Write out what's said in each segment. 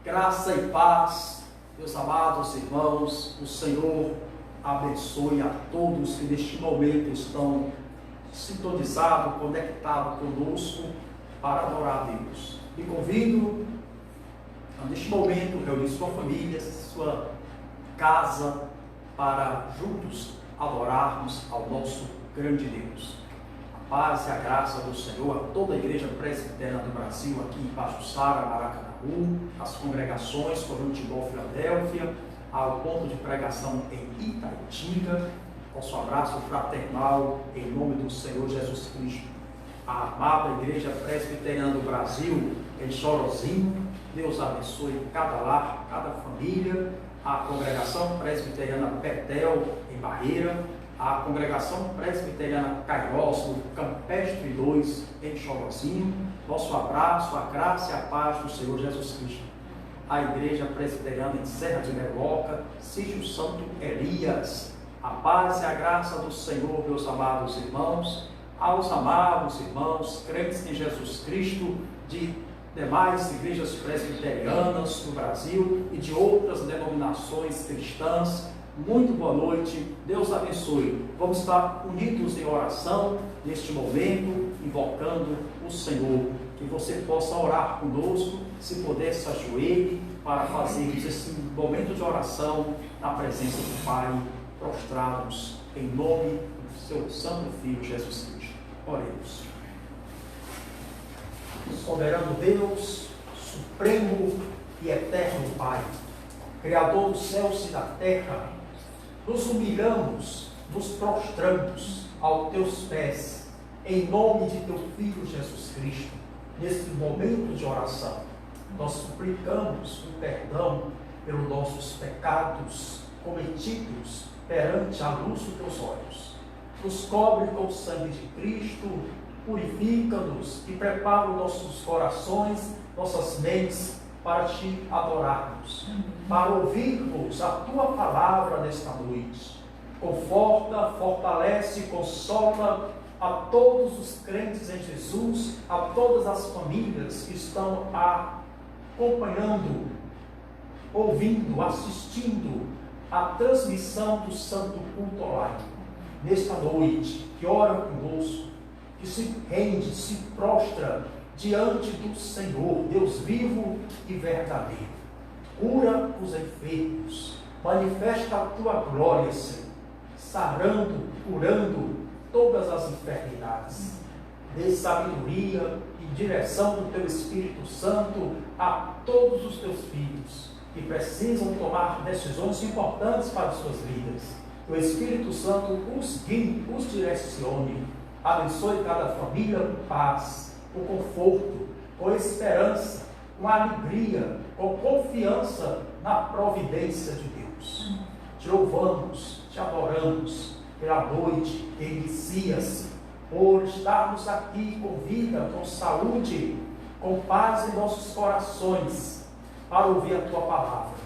Graça e paz, meus amados irmãos, o Senhor abençoe a todos que neste momento estão sintonizados, conectados conosco para adorar a Deus. E convido a, neste momento, reunir sua família, sua casa, para juntos adorarmos ao nosso grande Deus. A paz e a graça do Senhor a toda a Igreja Presbiteriana do Brasil, aqui em Pajuçara, Maracanaú, as congregações Corintibó, Filadélfia, ao ponto de pregação em Itaitinga. Nosso abraço fraternal em nome do Senhor Jesus Cristo. A amada Igreja Presbiteriana do Brasil em Chorozinho, Deus abençoe cada lar, cada família. A congregação presbiteriana Betel em Barreira, a congregação presbiteriana Cairós, no Campestre 2 em Chorozinho. Nosso abraço, a graça e a paz do Senhor Jesus Cristo. A Igreja Presbiteriana em Serra de Meloca, Sítio Santo Elias. A paz e a graça do Senhor, meus amados irmãos, aos amados irmãos, crentes em Jesus Cristo, de demais igrejas presbiterianas do Brasil e de outras denominações cristãs. Muito boa noite, Deus abençoe. Vamos estar unidos em oração neste momento, invocando o Senhor. Que você possa orar conosco, se puder se ajoelhe para fazermos esse momento de oração na presença do Pai, prostrados em nome do seu Santo Filho Jesus Cristo. Oremos. Soberano Deus, supremo e eterno Pai, Criador dos céus e da terra, nos humilhamos, nos prostramos aos teus pés, em nome de teu Filho Jesus Cristo. Neste momento de oração, nós suplicamos o perdão pelos nossos pecados cometidos perante a luz dos teus olhos. Nos cobre com o sangue de Cristo, purifica-nos e prepara os nossos corações, nossas mentes, para te adorarmos, para ouvirmos a tua palavra nesta noite. Conforta, fortalece e consola a todos os crentes em Jesus, a todas as famílias que estão acompanhando, ouvindo, assistindo a transmissão do Santo Culto Online. Nesta noite, que ora conosco, que se rende, se prostra diante do Senhor, Deus vivo e verdadeiro. Cura os enfermos, manifesta a tua glória, Senhor, sarando, curando todas as enfermidades. Dê sabedoria e direção do teu Espírito Santo a todos os teus filhos que precisam tomar decisões importantes para as suas vidas. Que o Espírito Santo os guie, os direcione. Abençoe cada família com paz, com conforto, com esperança, com alegria, com confiança na providência de Deus. Te louvamos, te adoramos pela noite que inicia-se, por estarmos aqui com vida, com saúde, com paz em nossos corações, para ouvir a tua palavra.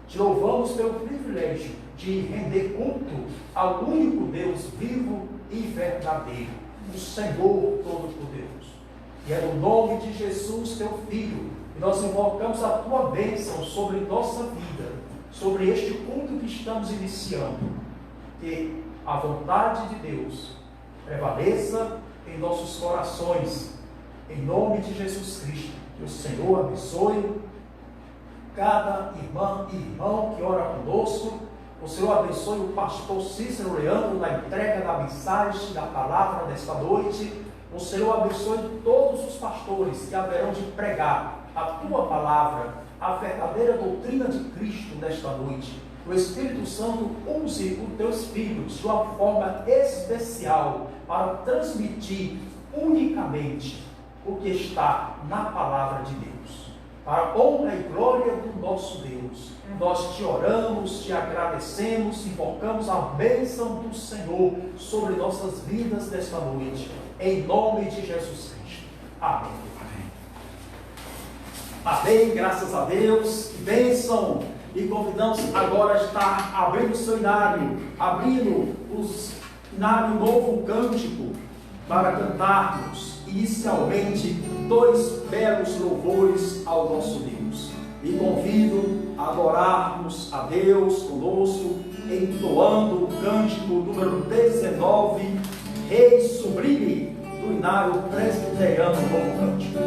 Te louvamos pelo privilégio de render culto ao único Deus vivo e verdadeiro, o Senhor Todo-Poderoso. E é no nome de Jesus, teu Filho, que nós invocamos a tua bênção sobre nossa vida, sobre este culto que estamos iniciando. Que a vontade de Deus prevaleça em nossos corações, em nome de Jesus Cristo. Que o Senhor abençoe cada irmã e irmão que ora conosco. O Senhor abençoe o pastor Cícero Leandro na entrega da mensagem, da palavra desta noite. O Senhor abençoe todos os pastores que haverão de pregar a tua palavra, a verdadeira doutrina de Cristo nesta noite. o Espírito Santo use os teus filhos de uma forma especial para transmitir unicamente o que está na palavra de Deus. Para a honra e glória do nosso Deus, nós te oramos, te agradecemos, invocamos a bênção do Senhor sobre nossas vidas nesta noite, em nome de Jesus Cristo. Amém. Amém, graças a Deus, que bênção. E convidamos agora a estar abrindo o seu inário, abrindo o inário Novo Cântico, para cantarmos inicialmente 2 belos louvores ao nosso Deus. E convido a adorarmos a Deus conosco, entoando o cântico número 19, Rei Sublime, do inário presbiteriano Novo Cântico.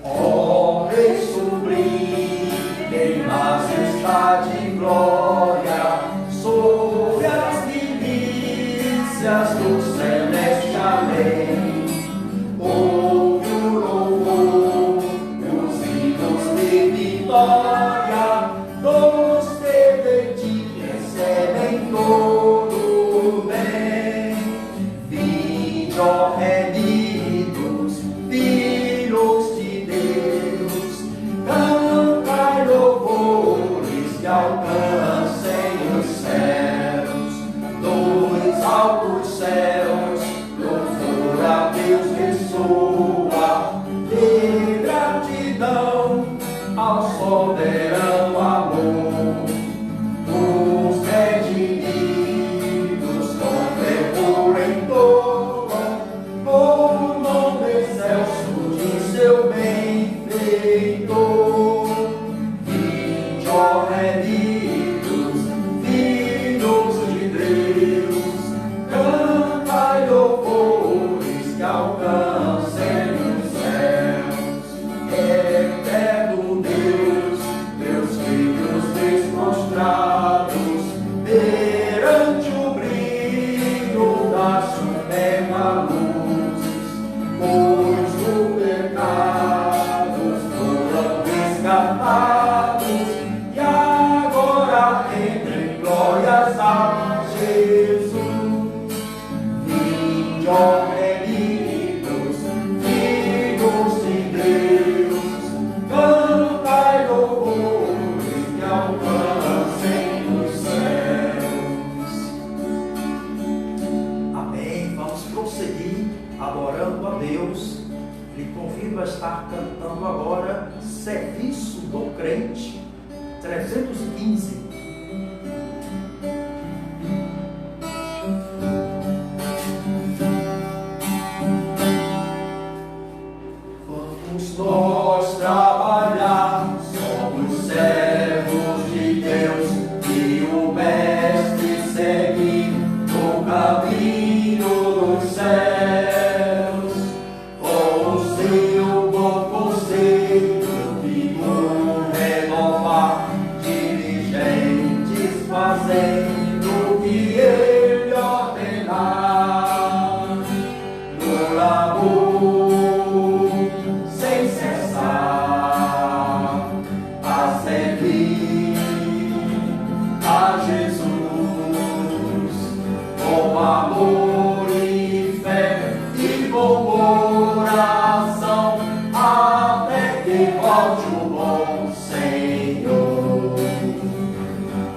Ó Rei sublime, em majestade e glória, sobre as milícias do celeste além, ouve o louvor, os hinos de vitória, todos de ti recebem todo o bem. Vinde, ó remidos, filhos de Deus, cantai louvores que alcancem os céus, dos altos céus, louvor a Deus ressoa, de gratidão ao soberano amor, os redimidos contemporam o nome excelso de seu benfeitor. Vinde, ó remidos, filhos de Deus, cantai louvores que alcancem os céus. Eterno Deus, teus filhos desprostrados, perante o brilho da suprema luz, pois do pecado foram resgatados, e agora rendem glórias a Jesus. Vinde, ó remidos, filhos de Deus, cantai louvores que alcancem os céus. Amém. Vamos prosseguir adorando a Deus. Lhe convido a estar cantando agora Serviço do Crente 315. Vamos nós trabalhar, somos servos de Deus, e o Mestre seguir no caminho dos céus. Com o seu bom conselho, vivo renovar, diligentes fazendo o que ele ordenar, no labor sem cessar, a servir a Jesus, com amor e fé e com coração, até que volte o bom Senhor.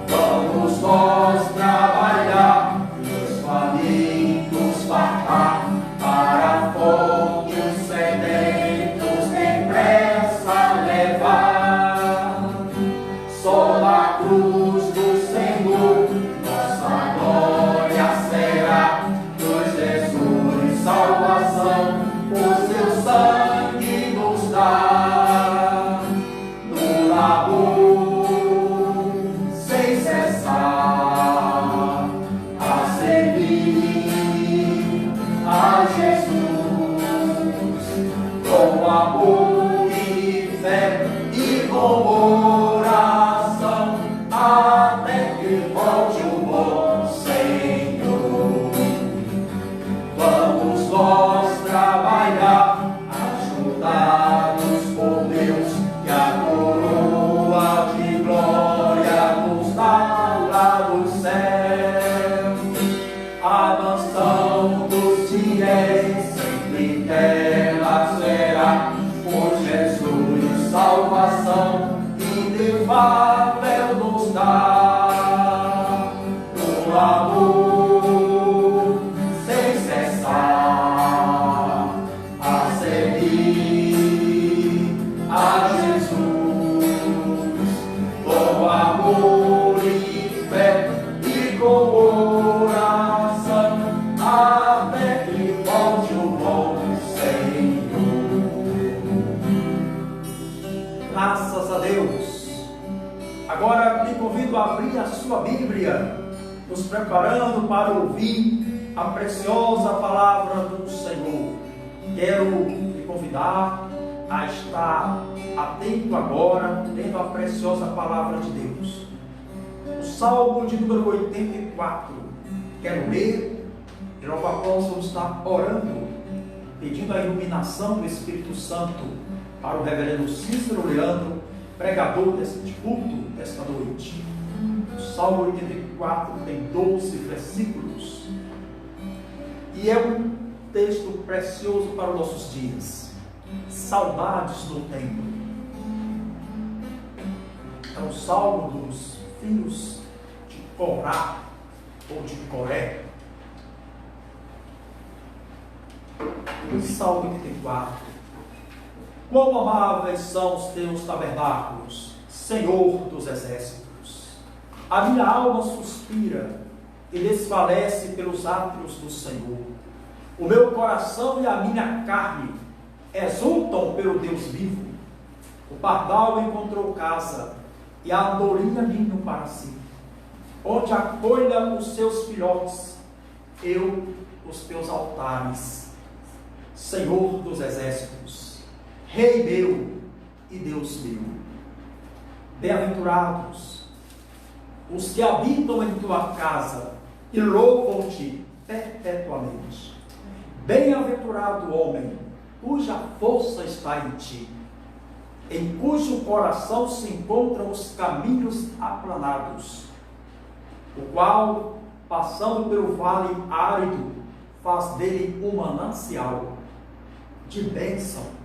Vamos nós trabalhar, os famintos fartar, para a fonte os sedentos depressa levar. Só na cruz do Senhor nossa glória será, pois Jesus salvação o seu sangue nos dá. No labor sem cessar, a servir a Jesus, com amor e fé e com oração, até que volte o bom Senhor. Vamos nós trabalhar, ajudados por Deus, que a inefável nos dá o amor sem cessar a servir a Jesus com amor e fé e com oração até que volte o bom Senhor. Graças a Deus. Agora me convido a abrir a sua Bíblia, nos preparando para ouvir a preciosa palavra do Senhor. Quero me convidar a estar atento agora, lendo a preciosa palavra de Deus. O Salmo de número 84. Quero ler, e logo após vamos estar orando, pedindo a iluminação do Espírito Santo para o reverendo Cícero Leandro, pregador deste culto, desta noite. O Salmo 84 tem 12 versículos e é um texto precioso para os nossos dias. Saudades do templo. É um salmo dos filhos de Corá ou de Coré. Salmo 84. Quão amáveis são os teus tabernáculos, Senhor dos exércitos! A minha alma suspira e desfalece pelos átrios do Senhor. O meu coração e a minha carne exultam pelo Deus vivo. O pardal encontrou casa e a andorinha ninho para si, onde acolha os seus filhotes, eu, os teus altares, Senhor dos exércitos, Rei meu e Deus meu. Bem-aventurados os que habitam em tua casa e louvam-te perpetuamente. Bem-aventurado o homem cuja força está em ti, em cujo coração se encontram os caminhos aplanados, o qual, passando pelo vale árido, faz dele um manancial de bênção.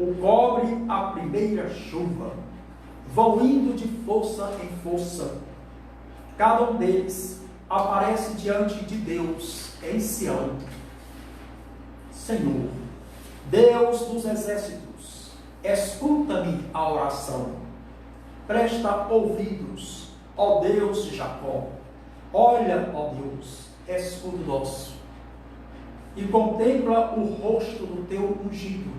O cobre a primeira chuva, vão indo de força em força. Cada um deles aparece diante de Deus em Sião. Senhor, Deus dos exércitos, escuta-me a oração. Presta ouvidos, ó Deus de Jacó. Olha, ó Deus, escudo nosso, e contempla o rosto do teu ungido.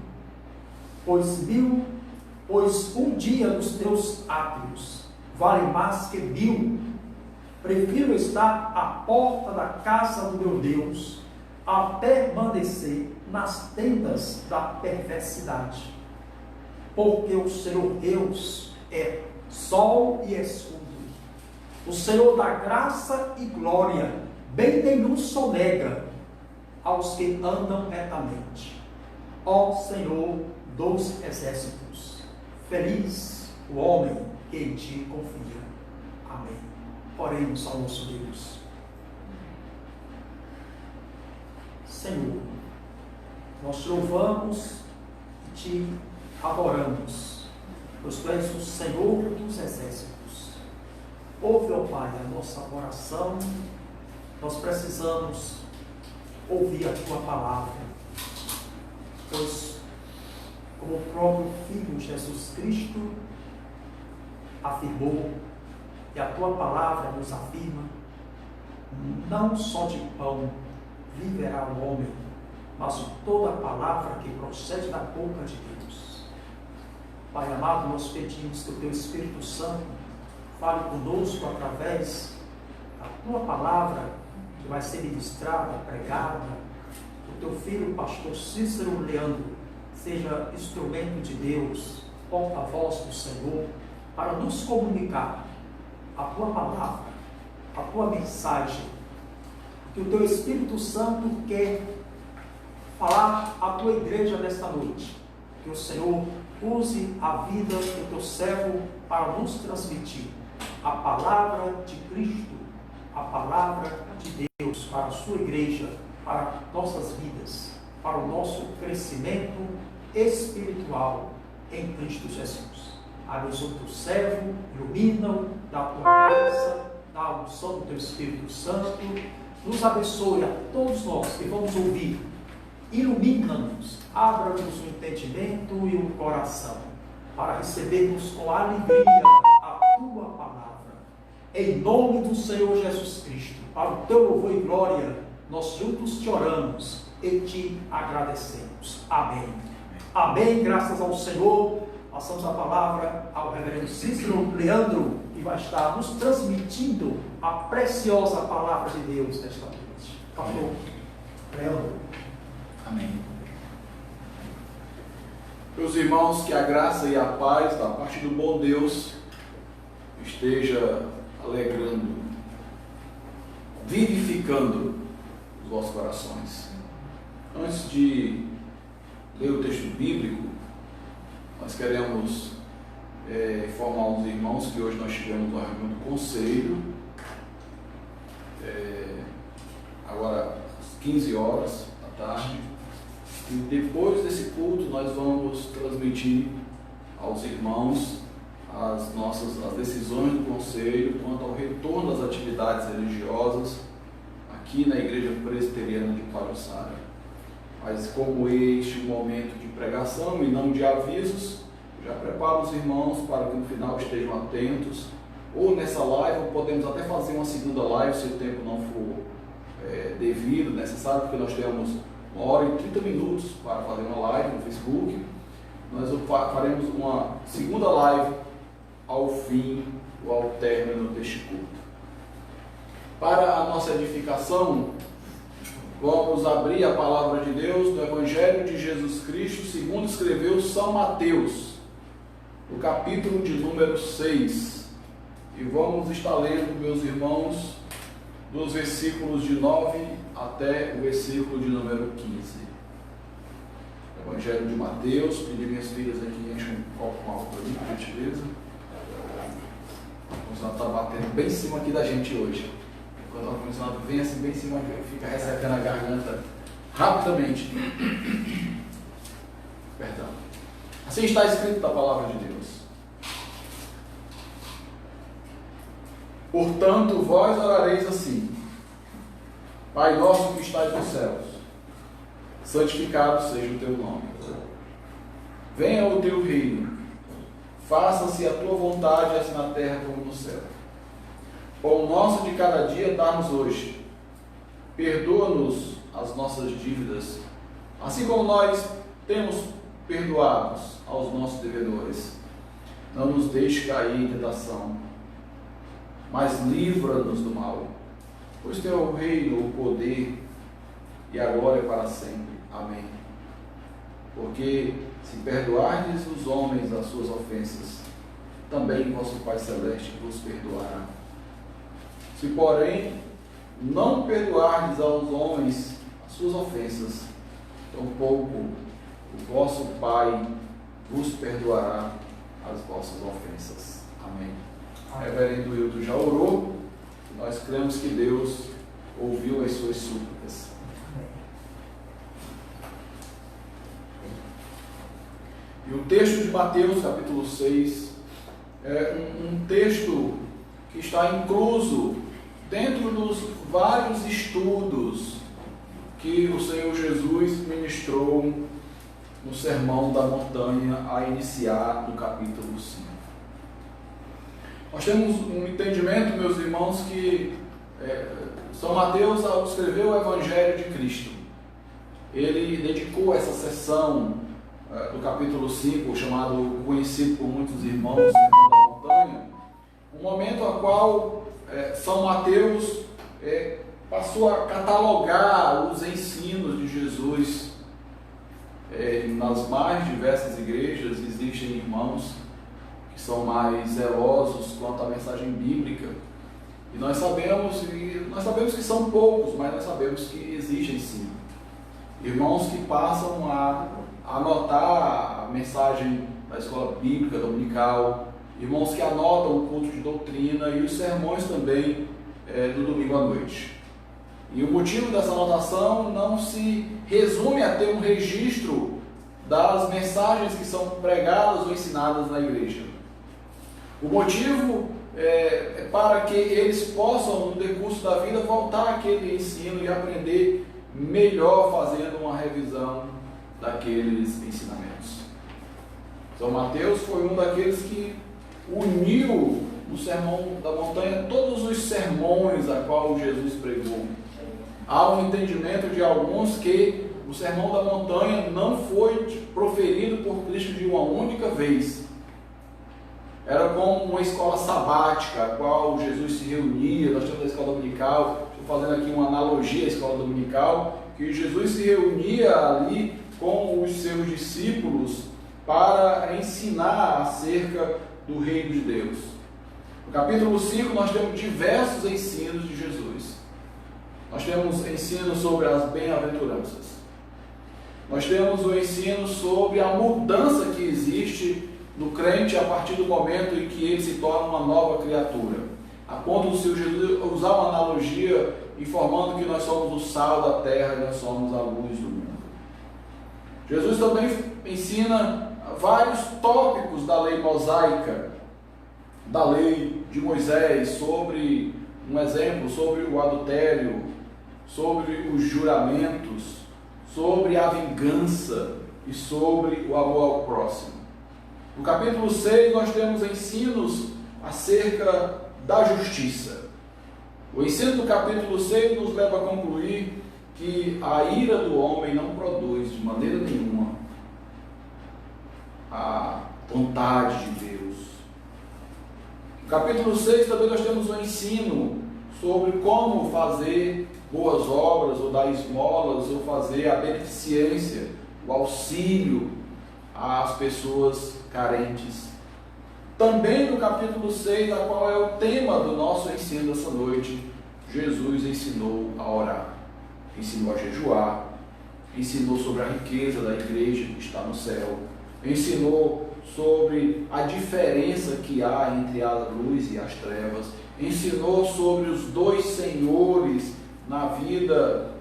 Pois um dia dos teus átrios vale mais que 1000. Prefiro estar à porta da casa do meu Deus, a permanecer nas tendas da perversidade. Porque o Senhor Deus é sol e escudo, o Senhor dá graça e glória, bem nenhum sonega aos que andam retamente. Ó Senhor dos exércitos, feliz o homem que em ti confia. Amém. Oremos ao nosso Deus. Senhor, nós te louvamos e te adoramos, pois tu és o Senhor dos exércitos. Ouve, ó Pai, a nossa oração. Nós precisamos ouvir a tua palavra, pois, como o próprio Filho Jesus Cristo afirmou, e a tua palavra nos afirma, não só de pão viverá o homem, mas de toda a palavra que procede da boca de Deus. Pai amado, nós pedimos que o teu Espírito Santo fale conosco através da tua palavra, que vai ser ministrada, pregada. O teu filho, o pastor Cícero Leandro, seja instrumento de Deus, porta-voz do Senhor, para nos comunicar a tua palavra, a tua mensagem, que o teu Espírito Santo quer falar à tua igreja nesta noite. Que o Senhor use a vida do teu servo para nos transmitir a palavra de Cristo, a palavra de Deus para a sua igreja, para nossas vidas, para o nosso crescimento espiritual em Cristo Jesus. abençoa o teu servo, ilumina-o, dá a tua graça, dá a unção do teu Espírito Santo, nos abençoe a todos nós que vamos ouvir, ilumina-nos, abra-nos o entendimento e o coração, para recebermos com alegria a tua palavra. Em nome do Senhor Jesus Cristo, para o teu louvor e glória, nós juntos te oramos e te agradecemos. Amém. Amém. Graças ao Senhor. Passamos a palavra ao reverendo Cícero Leandro, que vai estar nos transmitindo a preciosa palavra de Deus nesta noite. Pastor Leandro. Amém. Meus irmãos, que a graça e a paz da parte do bom Deus esteja alegrando, vivificando os vossos corações. Antes de ler o texto bíblico, nós queremos informar os irmãos que hoje nós tivemos uma reunião do conselho, agora às 15 horas da tarde, e depois desse culto nós vamos transmitir aos irmãos as decisões do conselho quanto ao retorno das atividades religiosas aqui na Igreja Presbiteriana de Pajuçara. Mas como este é um momento de pregação e não de avisos, já preparo os irmãos para que no final estejam atentos, ou nessa live, podemos até fazer uma segunda live se o tempo não for devido, necessário, porque nós temos 1 hora e 30 minutos para fazer uma live no Facebook. Nós faremos uma segunda live ao fim ou ao término deste culto. Para a nossa edificação, vamos abrir a palavra de Deus do Evangelho de Jesus Cristo, segundo escreveu São Mateus, no capítulo de número 6. E vamos estar lendo, meus irmãos, dos versículos de 9 até o versículo de número 15. Evangelho de Mateus. Pedir minhas filhas aqui enchem um copo com água para mim, por gentileza. O ar-condicionado está batendo bem em cima aqui da gente hoje. Quando o ar-condicionado vem assim bem em cima, fica ressecando a garganta rapidamente. Perdão. Assim está escrito da palavra de Deus. Portanto, vós orareis assim: Pai nosso que estais nos céus, santificado seja o teu nome. Venha o teu reino. Faça-se a tua vontade, assim na terra como no céu. Pão nosso de cada dia dá-nos hoje. Perdoa-nos as nossas dívidas, assim como nós temos perdoados aos nossos devedores. Não nos deixe cair em tentação, mas livra-nos do mal. Pois teu é o reino, o poder e a glória para sempre. Amém. Porque se perdoardes os homens as suas ofensas, também vosso Pai Celeste vos perdoará. Se, porém, não perdoardes aos homens as suas ofensas, tampouco o vosso Pai vos perdoará as vossas ofensas. Amém. Reverendo Hilton já orou. Nós cremos que Deus ouviu as suas súplicas. E o texto de Mateus, capítulo 6, é um texto que está incluso dentro dos vários estudos que o Senhor Jesus ministrou no Sermão da Montanha a iniciar no capítulo 5. Nós temos um entendimento, meus irmãos, que São Mateus, ao escrever o Evangelho de Cristo, ele dedicou essa sessão do capítulo 5, conhecido por muitos irmãos, Sermão da Montanha, um momento a qual São Mateus passou a catalogar os ensinos de Jesus. Nas mais diversas igrejas existem irmãos que são mais zelosos quanto à mensagem bíblica, e nós sabemos que são poucos, mas nós sabemos que existem sim irmãos que passam a anotar a mensagem da escola bíblica dominical, irmãos que anotam o culto de doutrina e os sermões também do domingo à noite. E o motivo dessa anotação não se resume a ter um registro das mensagens que são pregadas ou ensinadas na igreja, O motivo é para que eles possam, no decurso da vida, voltar àquele ensino e aprender melhor, fazendo uma revisão daqueles ensinamentos. São Mateus foi um daqueles que uniu no Sermão da Montanha todos os sermões a qual Jesus pregou. Há um entendimento de alguns que o Sermão da Montanha não foi proferido por Cristo de uma única vez. Era como uma escola sabática, a qual Jesus se reunia. Nós temos a escola dominical, estou fazendo aqui uma analogia à escola dominical, que Jesus se reunia ali com os seus discípulos para ensinar acerca do reino de Deus. No capítulo 5 nós temos diversos ensinos de Jesus. Nós temos ensino sobre as bem-aventuranças. Nós temos o ensino sobre a mudança que existe no crente a partir do momento em que ele se torna uma nova criatura. A ponto do Senhor Jesus usar uma analogia informando que nós somos o sal da terra e nós somos a luz do mundo. Jesus também ensina vários tópicos da lei mosaica, da lei de Moisés, sobre um exemplo, sobre o adultério, sobre os juramentos, sobre a vingança e sobre o amor ao próximo. No capítulo 6 nós temos ensinos acerca da justiça. O ensino do capítulo 6 nos leva a concluir que a ira do homem não produz de maneira nenhuma a vontade de Deus. No capítulo 6 também nós temos um ensino sobre como fazer boas obras, ou dar esmolas, ou fazer a beneficência, o auxílio às pessoas carentes. Também no capítulo 6, a qual é o tema do nosso ensino dessa noite, Jesus ensinou a orar, ensinou a jejuar, ensinou sobre a riqueza da igreja que está no céu, ensinou sobre a diferença que há entre a luz e as trevas, ensinou sobre os dois senhores na vida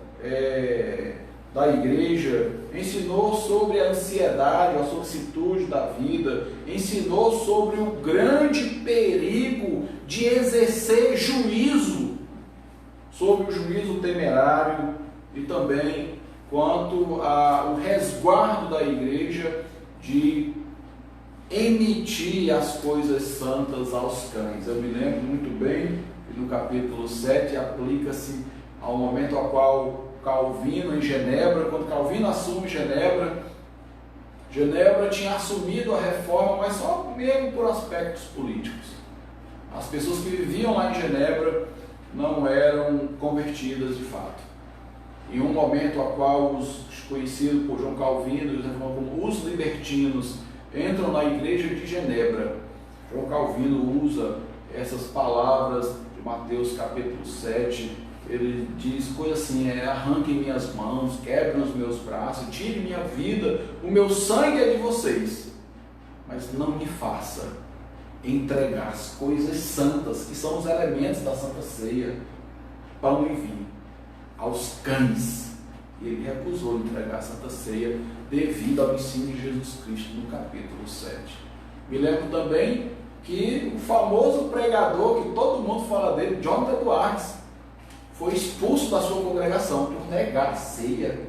da igreja, ensinou sobre a ansiedade, a solicitude da vida, ensinou sobre o grande perigo de exercer juízo, sobre o juízo temerário e também quanto ao resguardo da igreja de emitir as coisas santas aos cães. Eu me lembro muito bem que no capítulo 7 aplica-se ao momento ao qual Calvino em Genebra, quando Calvino assume Genebra tinha assumido a reforma, mas só mesmo por aspectos políticos. As pessoas que viviam lá em Genebra não eram convertidas de fato. Em um momento ao qual os conhecidos por João Calvino, como os libertinos, entram na igreja de Genebra, João Calvino usa essas palavras de Mateus capítulo 7, ele diz coisa assim, arranquem minhas mãos, quebrem os meus braços, tirem minha vida, o meu sangue é de vocês, mas não me faça entregar as coisas santas, que são os elementos da Santa Ceia, pão e vinho, aos cães. E ele recusou entregar a Santa Ceia devido ao ensino de Jesus Cristo no capítulo 7. Me lembro também que o famoso pregador que todo mundo fala dele, Jonathan Edwards, foi expulso da sua congregação por negar a ceia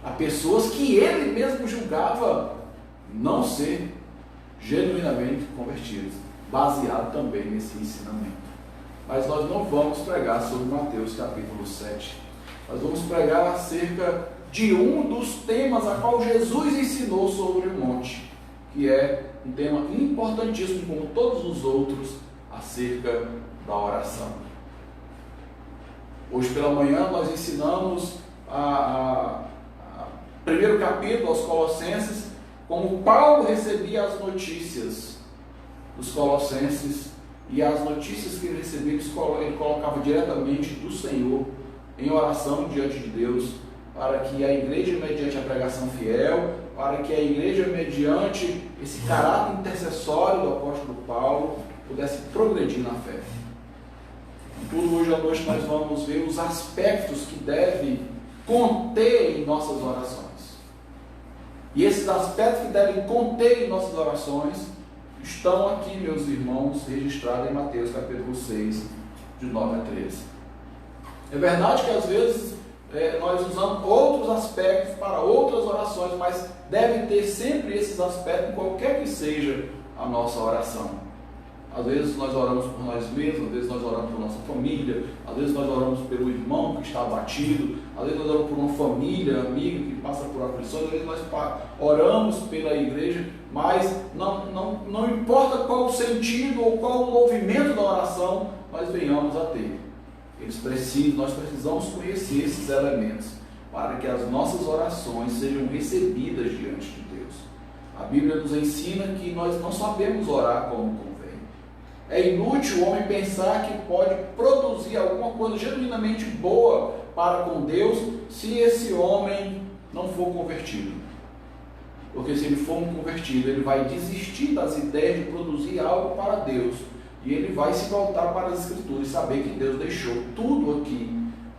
a pessoas que ele mesmo julgava não ser genuinamente convertidas, baseado também nesse ensinamento. Mas nós não vamos pregar sobre Mateus capítulo 7. Nós vamos pregar acerca de um dos temas a qual Jesus ensinou sobre o monte, que é um tema importantíssimo, como todos os outros, acerca da oração. Hoje pela manhã nós ensinamos primeiro capítulo aos Colossenses, como Paulo recebia as notícias dos Colossenses, e as notícias que ele recebia, ele colocava diretamente do Senhor em oração diante de Deus, para que a igreja, mediante a pregação fiel, para que a igreja, mediante esse caráter intercessório do apóstolo Paulo, pudesse progredir na fé. Tudo hoje à noite nós vamos ver os aspectos que devem conter em nossas orações. E esses aspectos que devem conter em nossas orações estão aqui, meus irmãos, registrados em Mateus capítulo 6, de 9 a 13. É verdade que às vezes nós usamos outros aspectos para outras orações, mas deve ter sempre esses aspectos em qualquer que seja a nossa oração. Às vezes nós oramos por nós mesmos, às vezes nós oramos por nossa família, às vezes nós oramos pelo irmão que está abatido, às vezes nós oramos por uma família, amiga que passa por aflições, às vezes nós oramos pela igreja, mas não importa qual o sentido ou qual o movimento da oração nós venhamos a ter. Nós precisamos conhecer esses elementos para que as nossas orações sejam recebidas diante de Deus. A Bíblia nos ensina que nós não sabemos orar como convém. É inútil o homem pensar que pode produzir alguma coisa genuinamente boa para com Deus se esse homem não for convertido. Porque se ele for um convertido, ele vai desistir das ideias de produzir algo para Deus. E ele vai se voltar para as Escrituras e saber que Deus deixou tudo aqui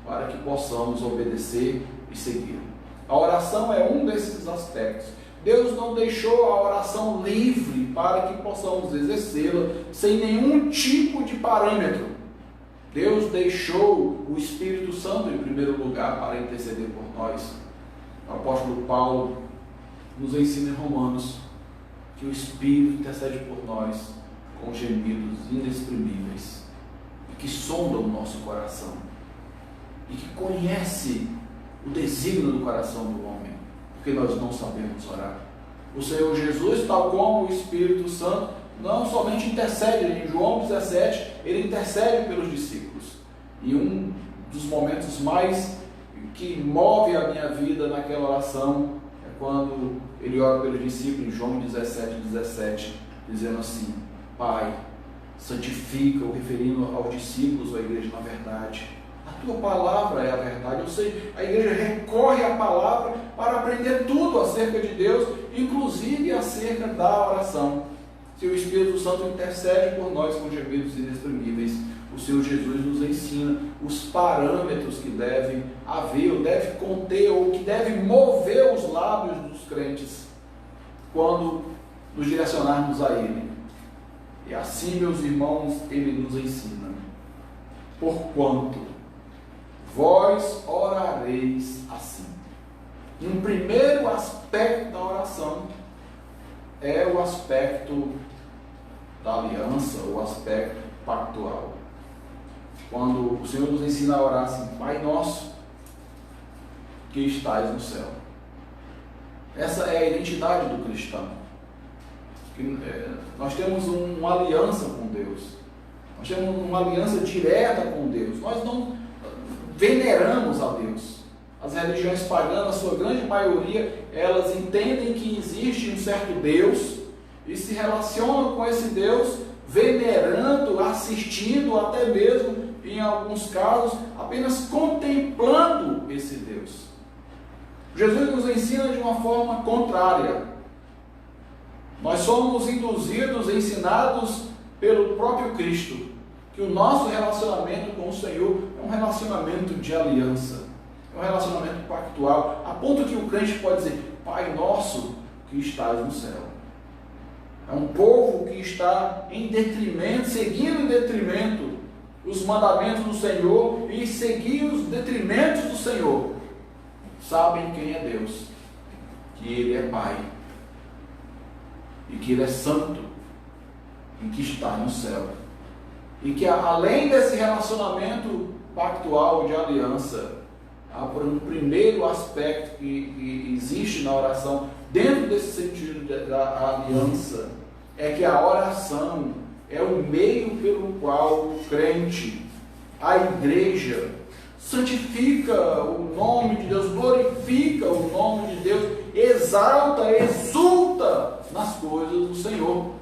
para que possamos obedecer e seguir. A oração é um desses aspectos. Deus não deixou a oração livre para que possamos exercê-la sem nenhum tipo de parâmetro. Deus deixou o Espírito Santo em primeiro lugar para interceder por nós. O apóstolo Paulo nos ensina em Romanos que o Espírito intercede por nós com gemidos inexprimíveis, e que sonda o nosso coração, e que conhece o desígnio do coração do homem, porque nós não sabemos orar. O Senhor Jesus, tal como o Espírito Santo, não somente intercede, em João 17, ele intercede pelos discípulos, e um dos momentos mais que move a minha vida naquela oração é quando ele ora pelos discípulos, em João 17, dizendo assim: Pai, santifica, referindo aos discípulos ou à igreja na verdade. A tua palavra é a verdade. Ou seja, a igreja recorre à palavra para aprender tudo acerca de Deus, inclusive acerca da oração. Se o Espírito Santo intercede por nós com gemidos inexprimíveis, o Senhor Jesus nos ensina os parâmetros que devem haver, ou deve conter, ou que deve mover os lábios dos crentes quando nos direcionarmos a Ele. E assim, meus irmãos, ele nos ensina: porquanto vós orareis assim. Um primeiro aspecto da oração é o aspecto da aliança, o aspecto pactual. Quando o Senhor nos ensina a orar assim: Pai nosso que estais no céu. Essa é a identidade do cristão. Nós temos uma aliança com Deus, nós temos uma aliança direta com Deus, nós não veneramos a Deus. As religiões pagãs, na sua grande maioria, elas entendem que existe um certo Deus e se relacionam com esse Deus venerando, assistindo, até mesmo, em alguns casos, apenas contemplando esse Deus. Jesus nos ensina de uma forma contrária. Nós somos induzidos, ensinados pelo próprio Cristo, que o nosso relacionamento com o Senhor é um relacionamento de aliança, é um relacionamento pactual, a ponto que o crente pode dizer: Pai nosso que estás no céu. É um povo que está em detrimento, seguindo em detrimento os mandamentos do Senhor e seguir os detrimentos do Senhor. Sabem quem é Deus, que Ele é Pai, e que Ele é santo, e que está no céu. E que além desse relacionamento pactual de aliança, há um primeiro aspecto que existe na oração, dentro desse sentido da aliança, é que a oração é o meio pelo qual o crente, a igreja, santifica o nome de Deus, glorifica o nome de Deus, exalta, exulta nas coisas do Senhor.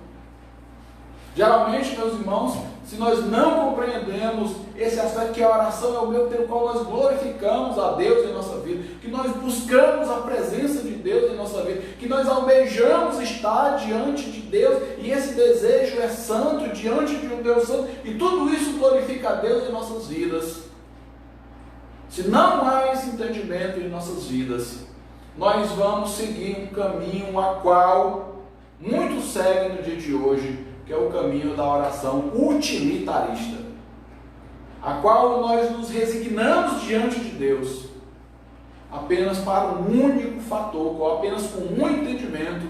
Geralmente, meus irmãos, se nós não compreendemos esse aspecto, que a oração é o meio pelo qual nós glorificamos a Deus em nossa vida, que nós buscamos a presença de Deus em nossa vida, que nós almejamos estar diante de Deus, e esse desejo é santo, diante de um Deus santo, e tudo isso glorifica a Deus em nossas vidas. Se não há esse entendimento em nossas vidas, nós vamos seguir um caminho a qual muitos seguem no dia de hoje, que é o caminho da oração utilitarista, a qual nós nos resignamos diante de Deus apenas para um único fator, ou apenas com um entendimento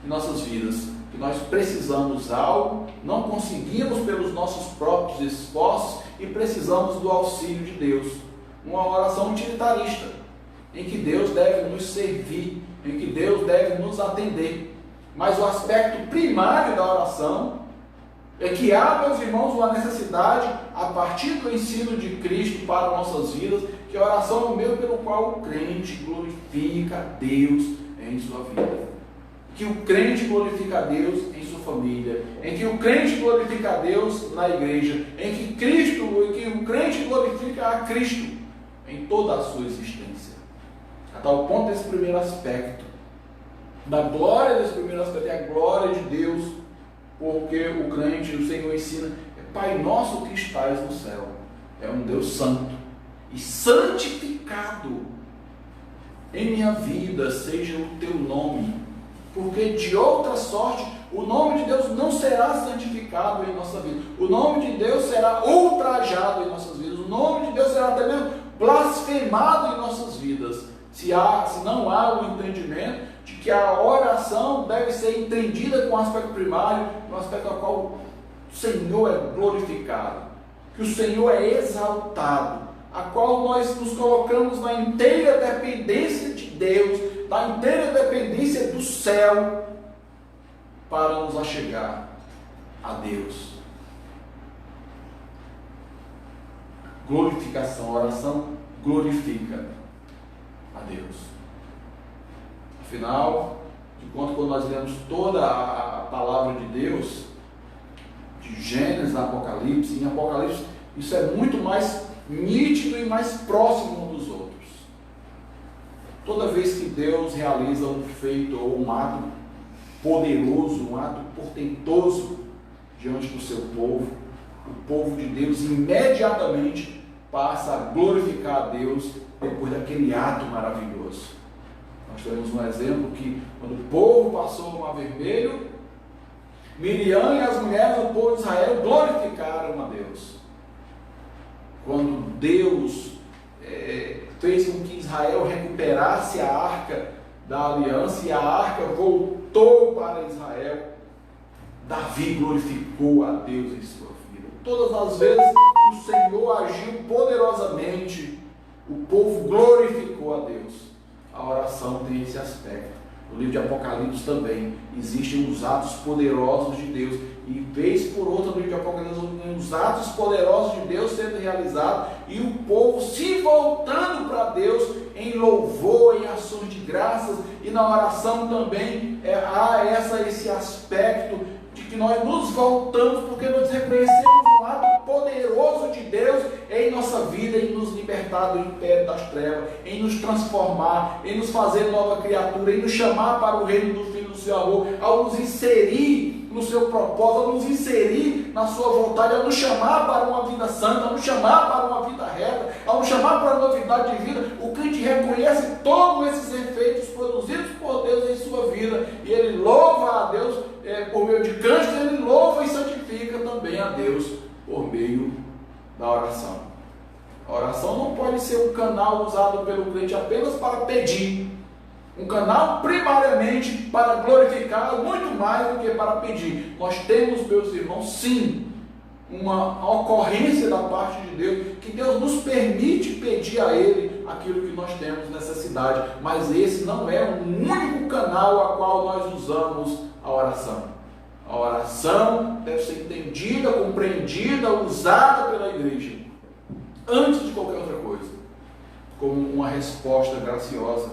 em nossas vidas, que nós precisamos algo, não conseguimos pelos nossos próprios esforços e precisamos do auxílio de Deus. Uma oração utilitarista, em que Deus deve nos servir, em que Deus deve nos atender. Mas o aspecto primário da oração é que há, meus irmãos, uma necessidade, a partir do ensino de Cristo para nossas vidas, que a oração é o meio pelo qual o crente glorifica a Deus em sua vida. Que o crente glorifica a Deus em sua família, em que o crente glorifica a Deus na igreja, em que o crente glorifica a Cristo em toda a sua existência. A tal ponto desse primeiro aspecto, da glória desse primeiro aspecto, é a glória de Deus, porque o crente, o Senhor ensina, é Pai nosso que estás no céu, é um Deus santo e santificado em minha vida seja o teu nome, porque de outra sorte o nome de Deus não será santificado em nossa vida, o nome de Deus será ultrajado em nossas vidas, o nome de Deus será até mesmo blasfemado em nossas vidas, se não há o entendimento de que a oração deve ser entendida com o aspecto primário, no aspecto ao qual o Senhor é glorificado, que o Senhor é exaltado, a qual nós nos colocamos na inteira dependência de Deus, na inteira dependência do céu, para nos achegar a Deus. Glorificação, a oração glorifica a Deus. Afinal de contas, quando nós lemos toda a palavra de Deus, de Gênesis a Apocalipse, em Apocalipse isso é muito mais nítido e mais próximo um dos outros. Toda vez que Deus realiza um feito ou um ato poderoso, um ato portentoso diante do seu povo, o povo de Deus imediatamente passa a glorificar a Deus depois daquele ato maravilhoso. Nós temos um exemplo que quando o povo passou o Mar Vermelho, Miriam e as mulheres do povo de Israel glorificaram a Deus. Quando Deus fez com que Israel recuperasse a arca da aliança e a arca voltou para Israel, Davi glorificou a Deus em sua vida. Todas as vezes que o Senhor agiu poderosamente, o povo glorificou a Deus. A oração tem esse aspecto. No livro de Apocalipse também existem os atos poderosos de Deus, e vez por outra no livro de Apocalipse os atos poderosos de Deus sendo realizados e o povo se voltando para Deus em louvor, em ações de graças, e na oração também há esse aspecto de que nós nos voltamos porque nós reconhecemos um ato poderoso de Deus em nossa vida, em nos libertar do império das trevas, em nos transformar, em nos fazer nova criatura, em nos chamar para o reino do Filho do seu amor, ao nos inserir no seu propósito, ao nos inserir na sua vontade, ao nos chamar para uma vida santa, ao nos chamar para uma vida reta, ao nos chamar para uma novidade de vida. O crente reconhece todos esses efeitos produzidos por Deus em sua vida, e ele louva a Deus por meio de cânticos, ele louva e santifica também a Deus por meio da oração. A oração não pode ser um canal usado pelo crente apenas para pedir, um canal primariamente para glorificar, muito mais do que para pedir. Nós temos, meus irmãos, sim, uma ocorrência da parte de Deus, que Deus nos permite pedir a Ele aquilo que nós temos necessidade, mas esse não é o único canal a qual nós usamos a oração. A oração deve ser entendida, compreendida, usada pela igreja, antes de qualquer outra coisa, como uma resposta graciosa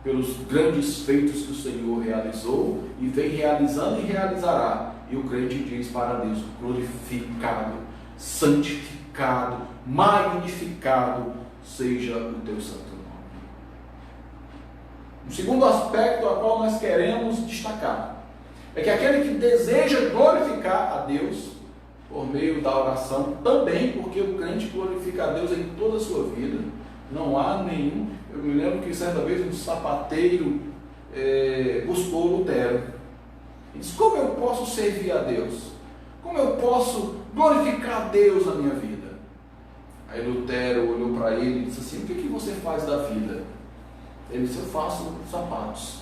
pelos grandes feitos que o Senhor realizou e vem realizando e realizará. E o crente diz para Deus: glorificado, santificado, magnificado seja o teu santo nome. Um segundo aspecto a qual nós queremos destacar é que aquele que deseja glorificar a Deus por meio da oração, também, porque o crente glorifica a Deus em toda a sua vida, não há nenhum. Eu me lembro que certa vez um sapateiro buscou Lutero. Ele disse: como eu posso servir a Deus? Como eu posso glorificar a Deus na minha vida? Aí Lutero olhou para ele e disse assim: o que você faz da vida? Ele disse: eu faço sapatos.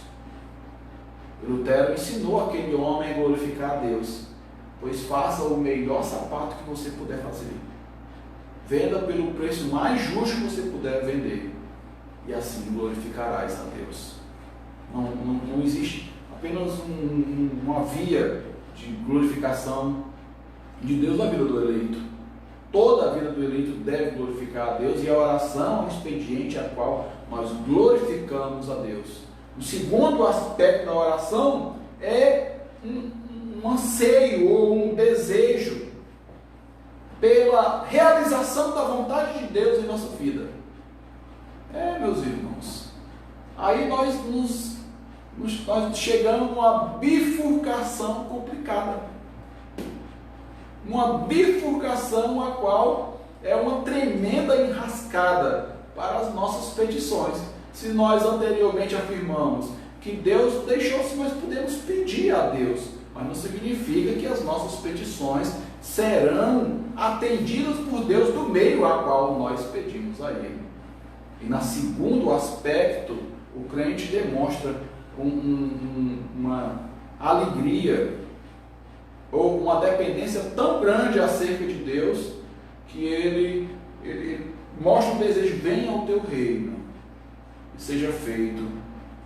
E Lutero ensinou aquele homem a glorificar a Deus: pois faça o melhor sapato que você puder fazer. Venda pelo preço mais justo que você puder vender, e assim glorificarás a Deus. Não existe apenas uma via de glorificação de Deus na vida do eleito. Toda a vida do eleito deve glorificar a Deus, e a oração é um expediente a qual nós glorificamos a Deus. O segundo aspecto da oração é um anseio ou um desejo pela realização da vontade de Deus em nossa vida. Meus irmãos, aí nós chegamos numa bifurcação complicada. Uma bifurcação a qual é uma tremenda enrascada para as nossas petições. Se nós anteriormente afirmamos que Deus deixou, se nós podemos pedir a Deus, mas não significa que as nossas petições serão atendidas por Deus do meio a qual nós pedimos a Ele. E no segundo aspecto, o crente demonstra uma alegria ou uma dependência tão grande acerca de Deus, que ele mostra um desejo: venha ao teu reino e seja feito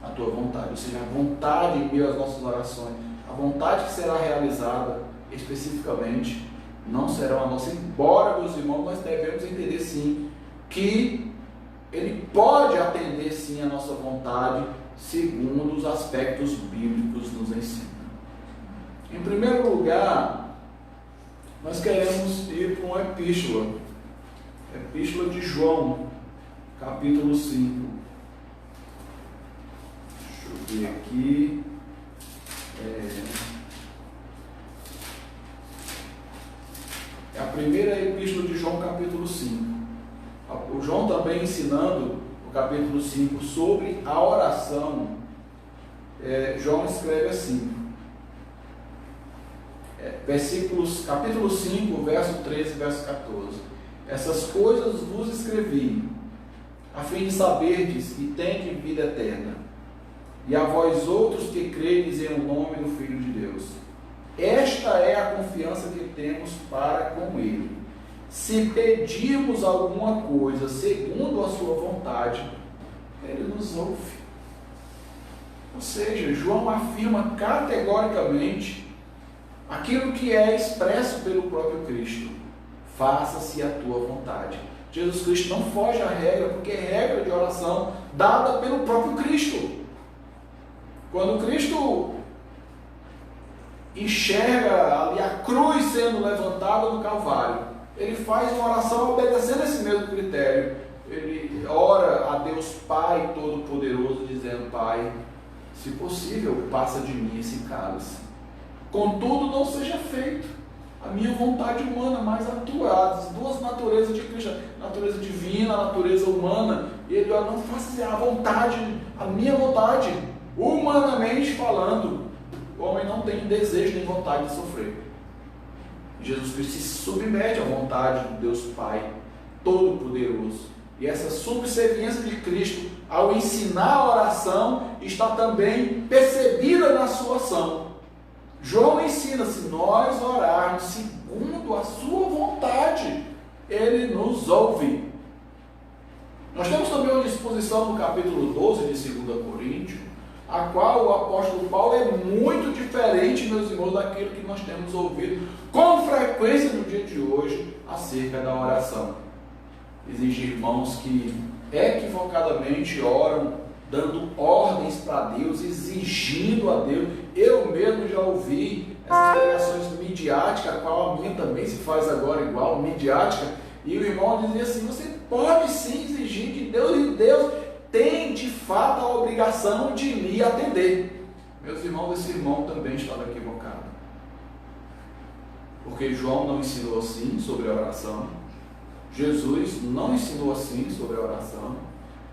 a tua vontade. Ou seja, a vontade em meio às nossas orações, a vontade que será realizada especificamente, não será a nossa. Embora, meus irmãos, nós devemos entender sim que Ele pode atender sim a nossa vontade, segundo os aspectos bíblicos nos ensinam. Em primeiro lugar, nós queremos ir para uma epístola, Epístola de João, capítulo 5. Deixa eu ver aqui. É a primeira epístola de João, capítulo 5. O João também ensinando, no capítulo 5, sobre a oração. João escreve assim, capítulo 5, verso 13 e verso 14. Essas coisas vos escrevi, a fim de saberdes que tendes vida eterna, e a vós outros que credes em nome do Filho de Deus. Esta é a confiança que temos para com Ele. Se pedirmos alguma coisa segundo a sua vontade, Ele nos ouve. Ou seja, João afirma categoricamente aquilo que é expresso pelo próprio Cristo: faça-se a tua vontade. Jesus Cristo não foge à regra, porque é regra de oração dada pelo próprio Cristo. Quando Cristo enxerga ali a cruz sendo levantada no Calvário, Ele faz uma oração obedecendo esse mesmo critério. Ele ora a Deus Pai Todo-Poderoso, dizendo: Pai, se possível, passa de mim esse cálice. Contudo, não seja feito a minha vontade humana, mas a tua. As duas naturezas de Cristo, a natureza divina, a natureza humana. E ele ora: não faça a vontade, a minha vontade. Humanamente falando, o homem não tem desejo nem vontade de sofrer. Jesus Cristo se submete à vontade do Deus Pai Todo-Poderoso. E essa subserviência de Cristo, ao ensinar a oração, está também percebida na sua ação. João ensina: se nós orarmos segundo a sua vontade, Ele nos ouve. Nós temos também uma disposição no capítulo 12 de 2 Coríntios, a qual o apóstolo Paulo é muito diferente, meus irmãos, daquilo que nós temos ouvido com frequência no dia de hoje acerca da oração. Existem irmãos que equivocadamente oram, dando ordens para Deus, exigindo a Deus. Eu mesmo já ouvi essas pregações midiáticas, a qual a minha também se faz agora igual, midiática, e o irmão dizia assim: você pode sim exigir de Deus, e Deus tem de fato a obrigação de lhe atender. Meus irmãos, esse irmão também estava equivocado, porque João não ensinou assim sobre a oração, Jesus não ensinou assim sobre a oração,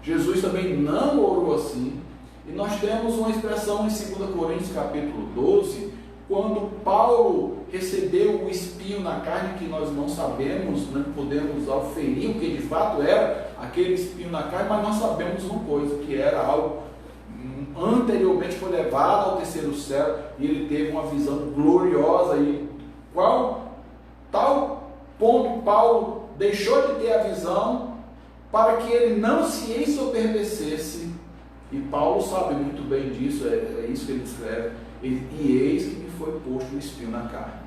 Jesus também não orou assim, E nós temos uma expressão em 2 Coríntios capítulo 12, quando Paulo recebeu o espinho na carne, que nós não sabemos, não podemos auferir o que de fato era aquele espinho na carne, mas nós sabemos uma coisa, que era algo anteriormente foi levado ao terceiro céu, e ele teve uma visão gloriosa. E tal ponto Paulo deixou de ter a visão para que ele não se ensoberbecesse. E Paulo sabe muito bem disso, é isso que ele escreve. E eis que me foi posto o espinho na carne.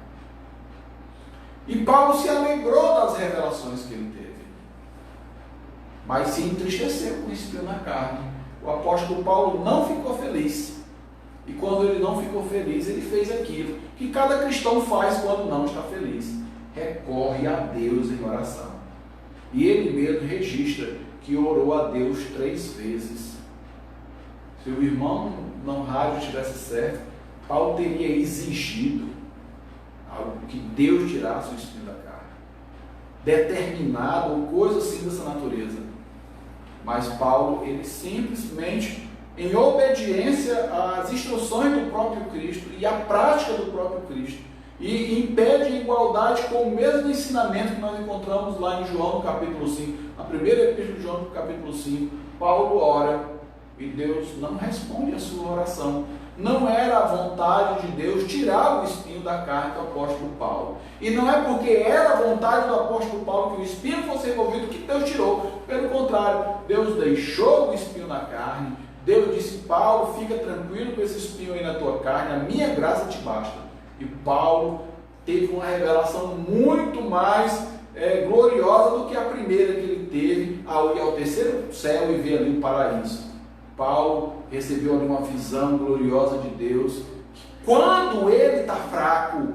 E Paulo se alegrou das revelações que ele teve, mas se entristeceu com o espinho na carne. O apóstolo Paulo não ficou feliz. E quando ele não ficou feliz, ele fez aquilo que cada cristão faz quando não está feliz: recorre a Deus em oração. E ele mesmo registra que orou a Deus 3 vezes. Se o irmão não rádio estivesse certo, Paulo teria exigido algo, que Deus tirasse o espinho da carne, determinado ou coisa assim dessa natureza. Mas Paulo, ele simplesmente, em obediência às instruções do próprio Cristo e à prática do próprio Cristo, e em pé de igualdade com o mesmo ensinamento que nós encontramos lá em João, no capítulo 5, a primeira epístola de João, no capítulo 5, Paulo ora, e Deus não responde a sua oração. Não era a vontade de Deus tirar o espinho da carne do apóstolo Paulo. E não é porque era a vontade do apóstolo Paulo que o espinho fosse removido que Deus tirou. Pelo contrário, Deus deixou o espinho na carne. Deus disse: Paulo, fica tranquilo com esse espinho aí na tua carne, a minha graça te basta. E Paulo teve uma revelação muito mais gloriosa do que a primeira que ele teve ao ir ao terceiro céu e ver ali o paraíso. Paulo recebeu ali uma visão gloriosa de Deus. Quando ele está fraco,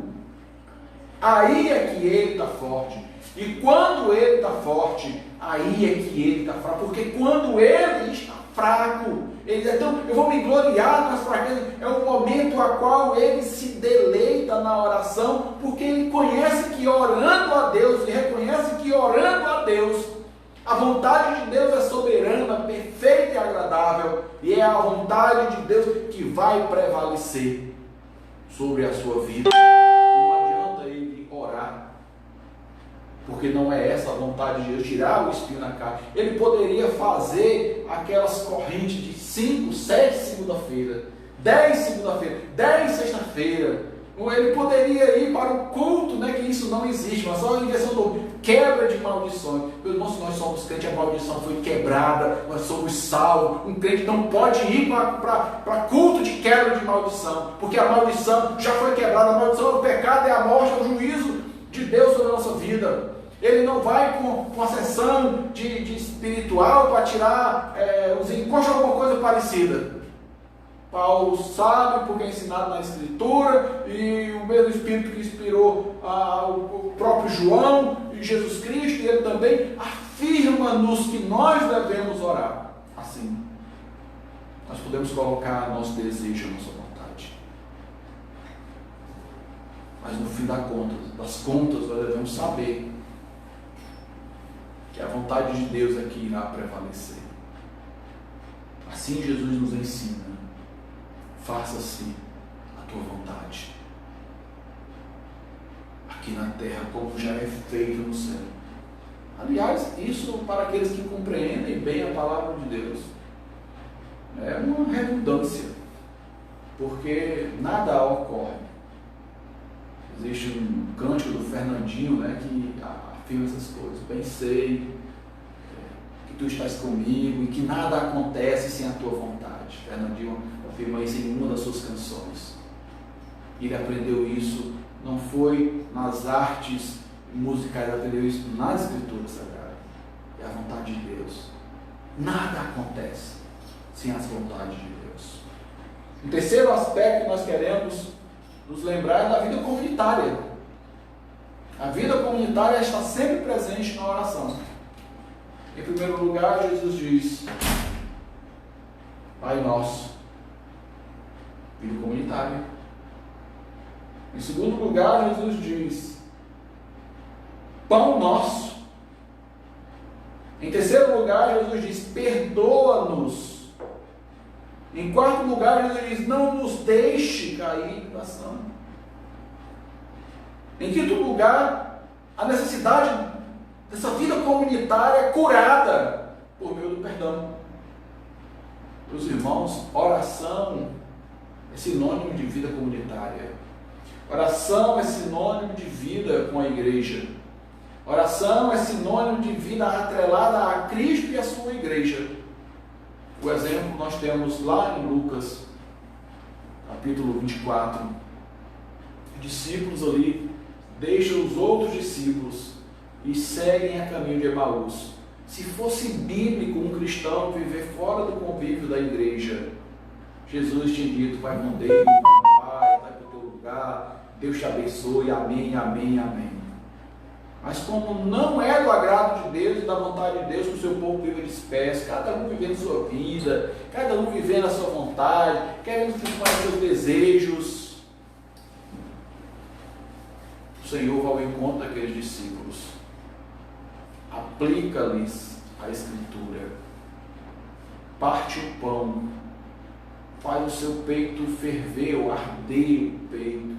aí é que ele está forte. E quando ele está forte, aí é que ele está fraco. Porque quando ele está fraco, ele diz: então eu vou me gloriar nas fraquezas. É o momento a qual ele se deleita na oração, porque ele conhece que orando a Deus, e reconhece que orando a Deus, a vontade de Deus é soberana, perfeita e agradável, e é a vontade de Deus que vai prevalecer sobre a sua vida. E não adianta ele orar, porque não é essa a vontade de Deus, tirar o espinho na carne. Ele poderia fazer aquelas correntes de 5, 7 segunda-feira, 10 segunda-feira, 10 sexta-feira. Ele poderia ir para o culto, né, que isso não existe, mas só a invenção do quebra de maldições. Meus irmãos, nós somos crentes, a maldição foi quebrada, nós somos salvos. Um crente não pode ir para culto de quebra de maldição, porque a maldição já foi quebrada. A maldição do pecado é a morte, é o juízo de Deus sobre a nossa vida. Ele não vai com uma sessão de espiritual para tirar os encostos, alguma coisa parecida. Paulo sabe, porque é ensinado na Escritura, e o mesmo Espírito que inspirou o próprio João e Jesus Cristo, e ele também afirma-nos que nós devemos orar. Assim, nós podemos colocar nosso desejo, a nossa vontade. Mas no fim das contas, nós devemos saber que a vontade de Deus é que irá prevalecer. Assim Jesus nos ensina: faça-se a tua vontade, aqui na terra como já é feito no céu. Aliás, isso para aqueles que compreendem bem a palavra de Deus é uma redundância, porque nada ocorre. Existe um cântico do Fernandinho, né, que afirma essas coisas: bem sei que tu estás comigo e que nada acontece sem a tua vontade. Fernandinho afirma isso em uma das suas canções. Ele aprendeu isso, não foi nas artes musicais, ele aprendeu isso nas Escrituras Sagradas. É a vontade de Deus. Nada acontece sem as vontades de Deus. O terceiro aspecto que nós queremos nos lembrar é da vida comunitária. A vida comunitária está sempre presente na oração. Em primeiro lugar, Jesus diz: Pai Nosso. Vida comunitária. Em segundo lugar, Jesus diz: Pão Nosso. Em terceiro lugar, Jesus diz: perdoa-nos Em quarto lugar, Jesus diz: não nos deixe cair em tentação. Em quinto lugar, a necessidade dessa vida comunitária é curada por meio do perdão. Meus irmãos, oração é sinônimo de vida comunitária. Oração é sinônimo de vida com a igreja. Oração é sinônimo de vida atrelada a Cristo e a sua igreja. O exemplo nós temos lá em Lucas, capítulo 24. Os discípulos ali deixam os outros discípulos e seguem a caminho de Emaús. Se fosse bíblico um cristão viver fora do convívio da igreja, Jesus tinha dito: vai com Deus, Pai, vai para o teu lugar, Deus te abençoe, amém, amém, amém. Mas como não é do agrado de Deus e da vontade de Deus que o seu povo viva disperso, cada um vivendo sua vida, cada um vivendo a sua vontade, querendo satisfazer os seus desejos, o Senhor vai ao encontro daqueles discípulos, aplica-lhes a Escritura, parte o pão, faz o seu peito ferver ou arder o peito,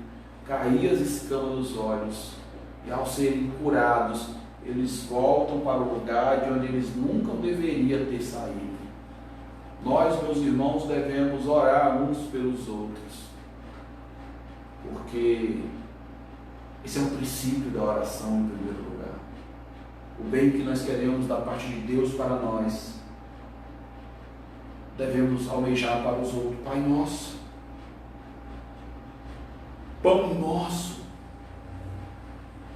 cair as escamas dos olhos, e ao serem curados, eles voltam para o lugar de onde eles nunca deveriam ter saído. Nós, meus irmãos, devemos orar uns pelos outros, porque esse é um princípio da oração em primeiro lugar. O bem que nós queremos da parte de Deus para nós, devemos almejar para os outros. Pai nosso, pão nosso,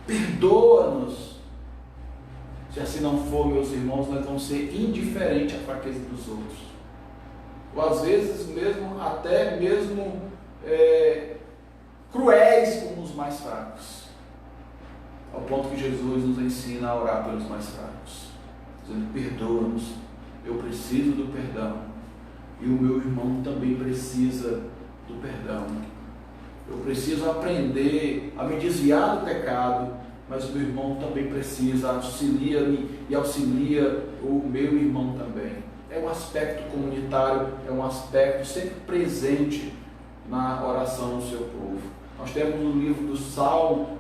perdoa-nos. Se assim não for, meus irmãos, nós vamos ser indiferentes à fraqueza dos outros. Ou às vezes mesmo, até mesmo cruéis com os mais fracos. Ao ponto que Jesus nos ensina a orar pelos mais fracos, dizendo: perdoa-nos, eu preciso do perdão, e o meu irmão também precisa do perdão. Eu preciso aprender a me desviar do pecado, mas o meu irmão também precisa, auxilia-me e auxilia o meu irmão também. É um aspecto comunitário, é um aspecto sempre presente na oração do seu povo. Nós temos o livro do Salmo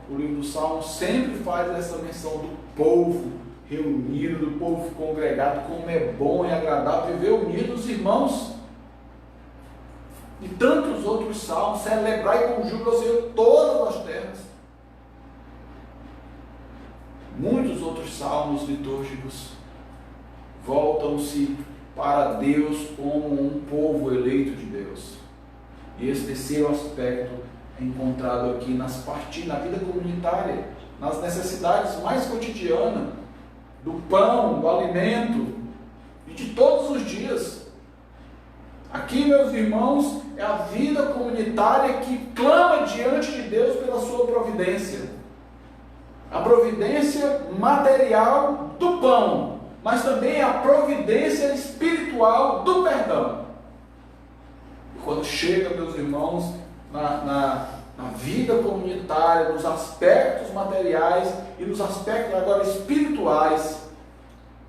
sempre faz essa menção do povo reunido, do povo congregado, como é bom e agradável viver unidos, irmãos. E tantos outros salmos: celebrai com júbilo ao Senhor todas as terras. Muitos outros salmos litúrgicos voltam-se para Deus como um povo eleito de Deus. E esse terceiro aspecto é encontrado aqui na vida comunitária, nas necessidades mais cotidianas, do pão, do alimento e de todos os dias. Aqui, meus irmãos, é a vida comunitária que clama diante de Deus pela sua providência. A providência material do pão, mas também a providência espiritual do perdão. E quando chega, meus irmãos, na vida comunitária, nos aspectos materiais e nos aspectos agora espirituais,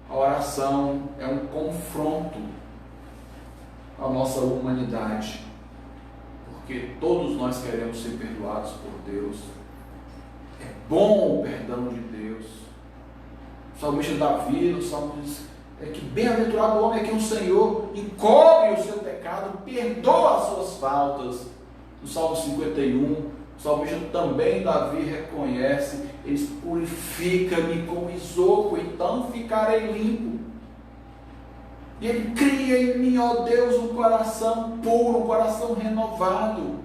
a oração é um confronto à nossa humanidade, porque todos nós queremos ser perdoados por Deus. É bom o perdão de Deus. O salmista Davi, no Salmo diz que bem-aventurado o homem é que o Senhor encobre o seu pecado, perdoa as suas faltas. No Salmo 51, o salmista também, Davi, reconhece: ele purifica-me com isopo, então ficarei limpo. E ele cria em mim, ó Deus, um coração puro, um coração renovado.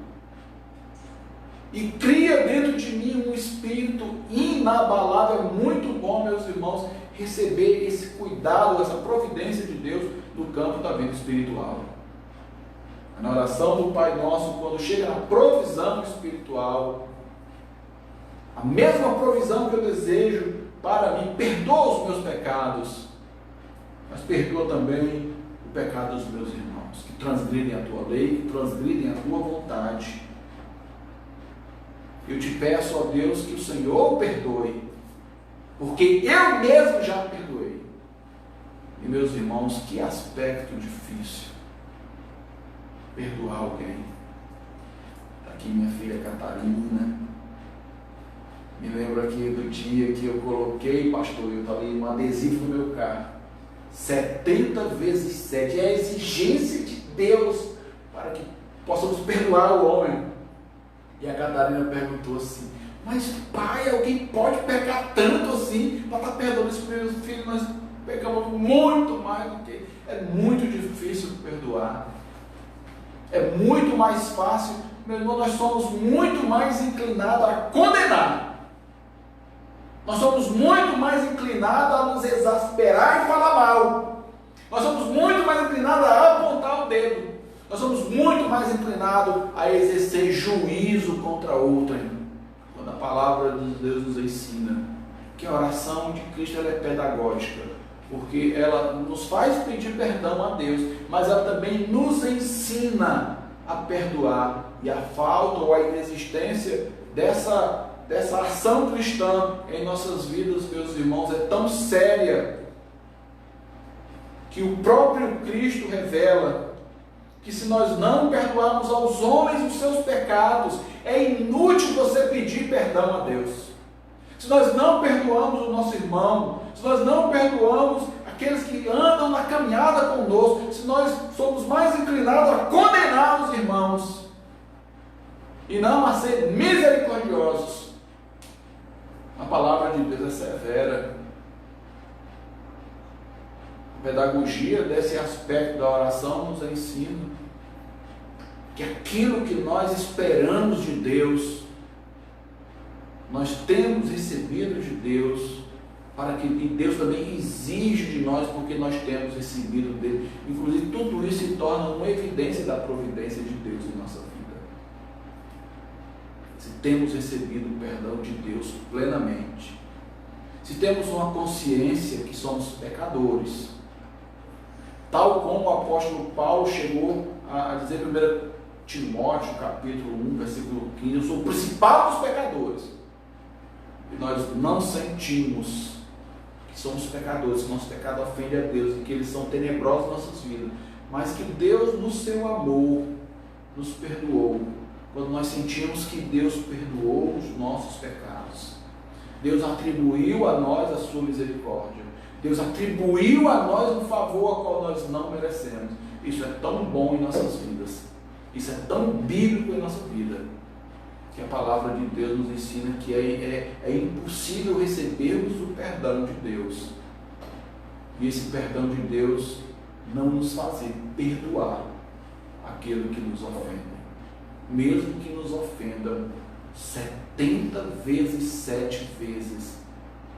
E cria dentro de mim um espírito inabalável. É muito bom, meus irmãos, receber esse cuidado, essa providência de Deus no campo da vida espiritual. Na oração do Pai Nosso, quando chega na provisão espiritual, a mesma provisão que eu desejo para mim: perdoa os meus pecados, mas perdoa também o pecado dos meus irmãos, que transgridem a tua lei, que transgridem a tua vontade. Eu te peço, ó Deus, que o Senhor perdoe, porque eu mesmo já perdoei. E meus irmãos, que aspecto difícil. perdoar alguém. Está aqui minha filha Catarina. Me lembro aqui do dia que eu coloquei, pastor, eu estava ali um adesivo no meu carro. 70 vezes 7 é a exigência de Deus para que possamos perdoar o homem. E a Catarina perguntou assim: mas pai, alguém pode pecar tanto assim para estar perdoando esse meu filho? Nós pecamos muito mais do que... É muito difícil perdoar. É muito mais fácil. Meu irmão, nós somos muito mais inclinados a condenar. Nós somos muito mais inclinados a nos exasperar e falar mal. Nós somos muito mais inclinados a apontar o dedo. Nós somos muito mais inclinados a exercer juízo contra outrem. Quando a palavra de Deus nos ensina que a oração de Cristo ela é pedagógica, porque ela nos faz pedir perdão a Deus, mas ela também nos ensina a perdoar. E a falta ou a inexistência dessa ação cristã em nossas vidas, meus irmãos, é tão séria que o próprio Cristo revela que se nós não perdoarmos aos homens os seus pecados, é inútil você pedir perdão a Deus. Se nós não perdoamos o nosso irmão, se nós não perdoamos aqueles que andam na caminhada conosco, se nós somos mais inclinados a condenar os irmãos e não a ser misericordiosos, a palavra de Deus é severa. A pedagogia desse aspecto da oração nos ensina que aquilo que nós esperamos de Deus, nós temos recebido de Deus, para que Deus também exige de nós, porque nós temos recebido dele. Inclusive, tudo isso se torna uma evidência da providência de Deus em nossa vida. Se temos recebido o perdão de Deus plenamente, se temos uma consciência que somos pecadores, tal como o apóstolo Paulo chegou a dizer em 1 Timóteo, capítulo 1, versículo 15, eu sou o principal dos pecadores. E nós não sentimos que somos pecadores, que nosso pecado ofende a Deus, e que eles são tenebrosos em nossas vidas, mas que Deus, no seu amor, nos perdoou. Quando nós sentimos que Deus perdoou os nossos pecados, Deus atribuiu a nós a sua misericórdia, Deus atribuiu a nós um favor a qual nós não merecemos. Isso é tão bom em nossas vidas, isso é tão bíblico em nossa vida, que a palavra de Deus nos ensina que é impossível recebermos o perdão de Deus, e esse perdão de Deus não nos fazer perdoar aquilo que nos ofende, mesmo que nos ofenda 70 vezes 7 vezes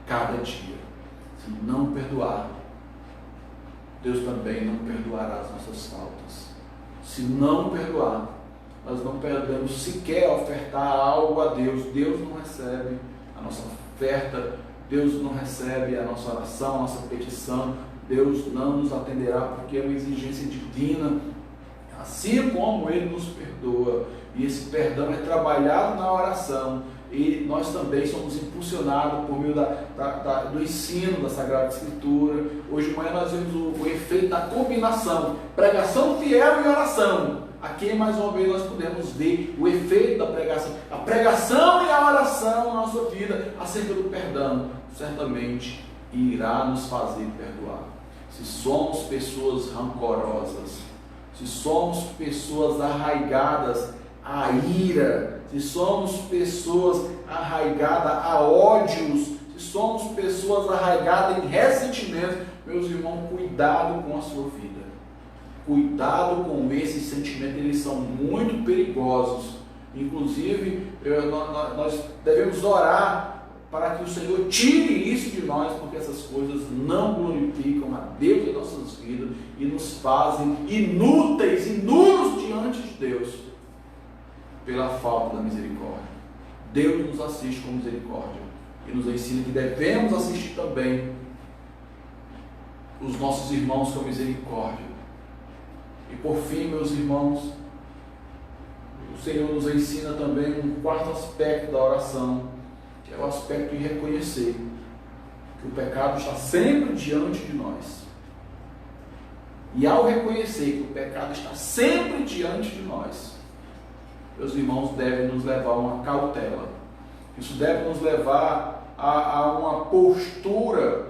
cada dia. Se não perdoar, Deus também não perdoará as nossas faltas. Se não perdoar, nós não podemos sequer ofertar algo a Deus. Deus não recebe a nossa oferta, Deus não recebe a nossa oração, a nossa petição. Deus não nos atenderá, porque é uma exigência divina, assim como Ele nos perdoa. E esse perdão é trabalhado na oração, e nós também somos impulsionados por meio do ensino da Sagrada Escritura. Hoje de manhã nós vimos o efeito da combinação, pregação fiel e oração. Aqui mais uma vez nós podemos ver o efeito da pregação. A pregação e a oração na nossa vida acerca do perdão certamente irá nos fazer perdoar. Se somos pessoas rancorosas, se somos pessoas arraigadas à ira, se somos pessoas arraigadas a ódios, se somos pessoas arraigadas em ressentimentos, meus irmãos, cuidado com a sua vida. Cuidado com esses sentimentos, eles são muito perigosos. Inclusive, nós devemos orar para que o Senhor tire isso de nós, porque essas coisas não glorificam a Deus em nossas vidas e nos fazem inúteis e nulos diante de Deus, pela falta da misericórdia. Deus nos assiste com misericórdia e nos ensina que devemos assistir também os nossos irmãos com misericórdia. E por fim, meus irmãos, o Senhor nos ensina também um quarto aspecto da oração, que é o aspecto de reconhecer que o pecado está sempre diante de nós. E ao reconhecer que o pecado está sempre diante de nós, meus irmãos, deve nos levar a uma cautela. Isso deve nos levar a uma postura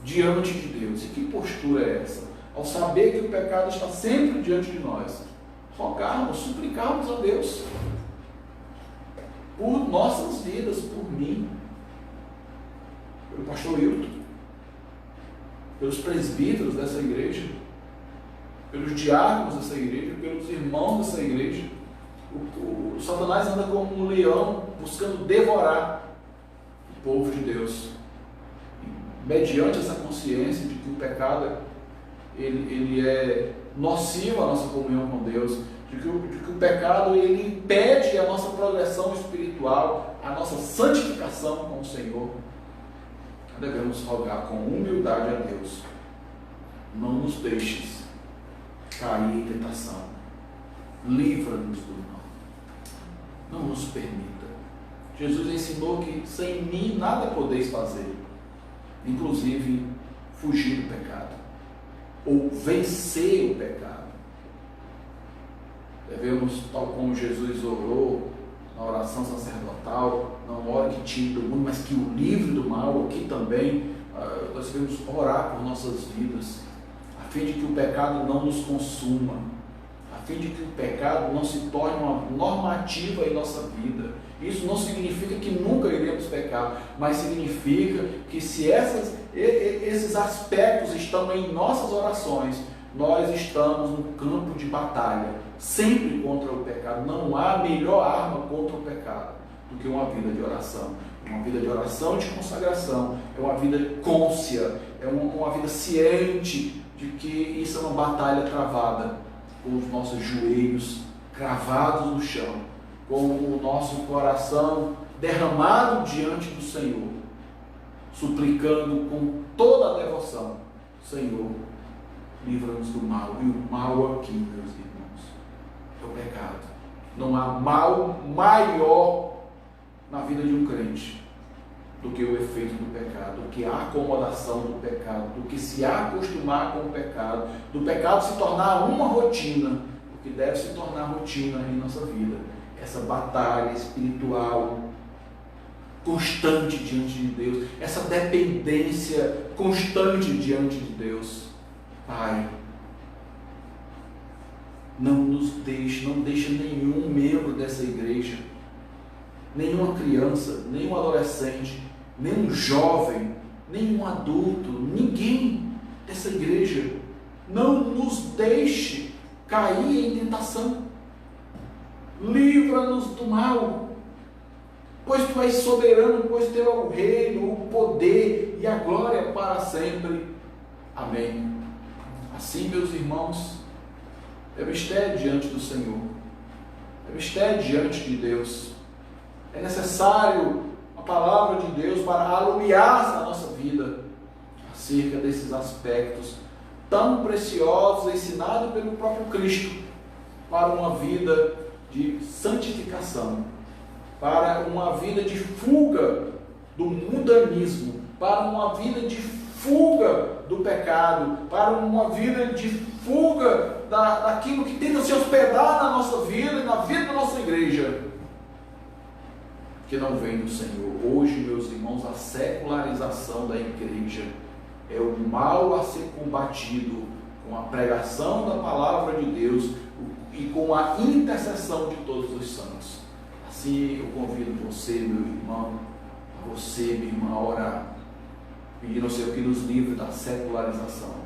diante de Deus. E que postura é essa? Ao saber que o pecado está sempre diante de nós, rogarmos, suplicarmos a Deus por nossas vidas, por mim, pelo pastor Hilton, pelos presbíteros dessa igreja, pelos diáconos dessa igreja, pelos irmãos dessa igreja. O Satanás anda como um leão buscando devorar o povo de Deus. E, mediante essa consciência de que o pecado ele é nocivo à nossa comunhão com Deus, de que o pecado ele impede a nossa progressão espiritual, a nossa santificação com o Senhor, devemos rogar com humildade a Deus: não nos deixes cair em tentação, livra-nos do mal, não nos permita. Jesus ensinou que sem mim nada podeis fazer, inclusive fugir do pecado, ou vencer o pecado. Devemos, tal como Jesus orou na oração sacerdotal, não ore que tire do mundo, mas que o livre do mal. Aqui também nós devemos orar por nossas vidas, a fim de que o pecado não nos consuma, a fim de que o pecado não se torne uma normativa em nossa vida. Isso não significa que nunca iremos pecar, mas significa que se esses aspectos estão em nossas orações, nós estamos no campo de batalha, sempre contra o pecado. Não há melhor arma contra o pecado do que uma vida de oração. Uma vida de oração e de consagração é uma vida cônscia, é uma vida ciente de que isso é uma batalha travada, com os nossos joelhos cravados no chão, com o nosso coração derramado diante do Senhor, suplicando com toda a devoção: Senhor, livra-nos do mal. E o mal aqui, meus irmãos, é o pecado. Não há mal maior na vida de um crente do que o efeito do pecado, do que a acomodação do pecado, do que se acostumar com o pecado, do pecado se tornar uma rotina, o que deve se tornar rotina em nossa vida. Essa batalha espiritual constante diante de Deus, essa dependência constante diante de Deus. Pai, não deixa nenhum membro dessa igreja, nenhuma criança, nenhum adolescente, nenhum jovem, nenhum adulto, ninguém dessa igreja, não nos deixe cair em tentação. Livra-nos do mal, pois Tu és soberano, pois Teu é o reino, o poder e a glória para sempre. Amém. Assim, meus irmãos, devemos estar diante do Senhor, devemos estar diante de Deus. É necessário a palavra de Deus para alumiar a nossa vida acerca desses aspectos tão preciosos, ensinados pelo próprio Cristo, para uma vida de santificação, para uma vida de fuga do mundanismo, para uma vida de fuga do pecado, para uma vida de fuga daquilo que tenta se hospedar na nossa vida e na vida da nossa igreja, que não vem do Senhor. Hoje, meus irmãos, a secularização da igreja é o mal a ser combatido com a pregação da palavra de Deus e com a intercessão de todos os santos. Assim, eu convido você, meu irmão, a você, minha irmã, a orar, pedindo ao Senhor que nos livre da secularização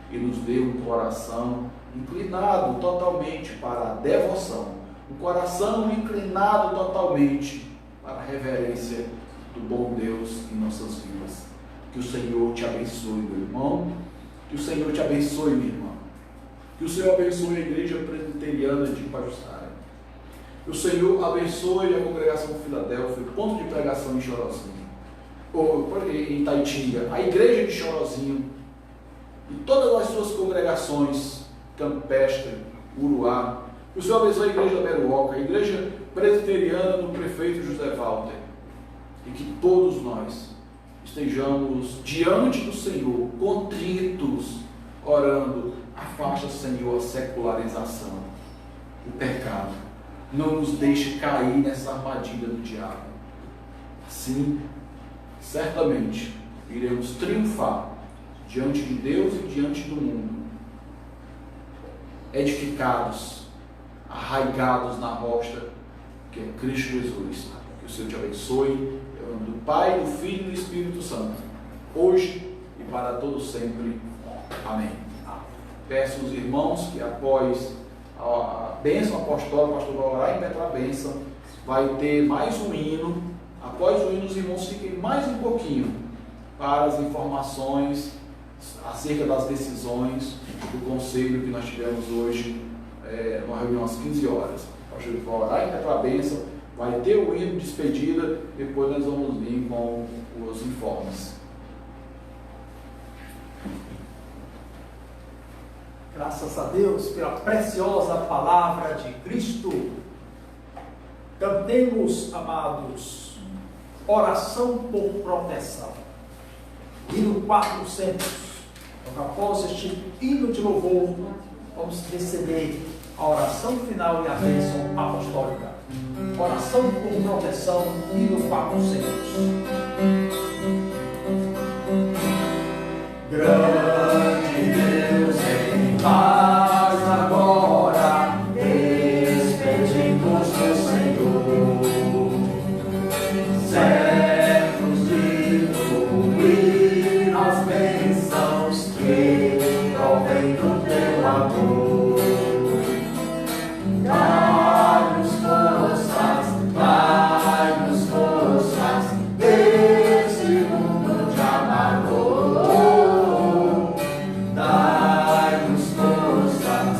e nos dê um coração inclinado totalmente para a devoção, um coração inclinado totalmente para a reverência do bom Deus em nossas vidas. Que o Senhor te abençoe, meu irmão, que o Senhor te abençoe, minha irmã, que o Senhor abençoe a igreja presbiteriana de Pajuçara, que o Senhor abençoe a congregação Filadélfia, ponto de pregação em Chorozinho, em Itaitinga, a igreja de Chorozinho e todas as suas congregações, Campestre, Uruá. Que o Senhor abençoe a igreja da Beruoca, a igreja presbiteriana do prefeito José Walter, e que todos nós estejamos diante do Senhor, contritos, orando: afasta, Senhor, a secularização, o pecado. Não nos deixe cair nessa armadilha do diabo. Assim, certamente, iremos triunfar diante de Deus e diante do mundo, edificados, arraigados na rocha, que é Cristo Jesus. Que o Senhor te abençoe, em nome do Pai, do Filho e do Espírito Santo, hoje e para todos sempre. Amém. Peço aos irmãos que após a bênção apostólica, o pastor vai orar em Petra Bênção, vai ter mais um hino. Após o hino, os irmãos fiquem mais um pouquinho para as informações acerca das decisões do conselho que nós tivemos hoje, numa reunião às 15 horas. O pastor vai orar em Petra Bênção, vai ter o hino de despedida, depois nós vamos vir com os informes. Graças a Deus pela preciosa palavra de Cristo. Cantemos, amados, oração por proteção. Hino 400. Após este hino de louvor, vamos receber a oração final e a bênção apostólica. Oração por proteção, hino 400. Grande Deus, em paz agora, despedimos do Senhor, certos de fluir as bênçãos que provém do teu amor. Dai-nos forças desse mundo de amargor. Dai-nos forças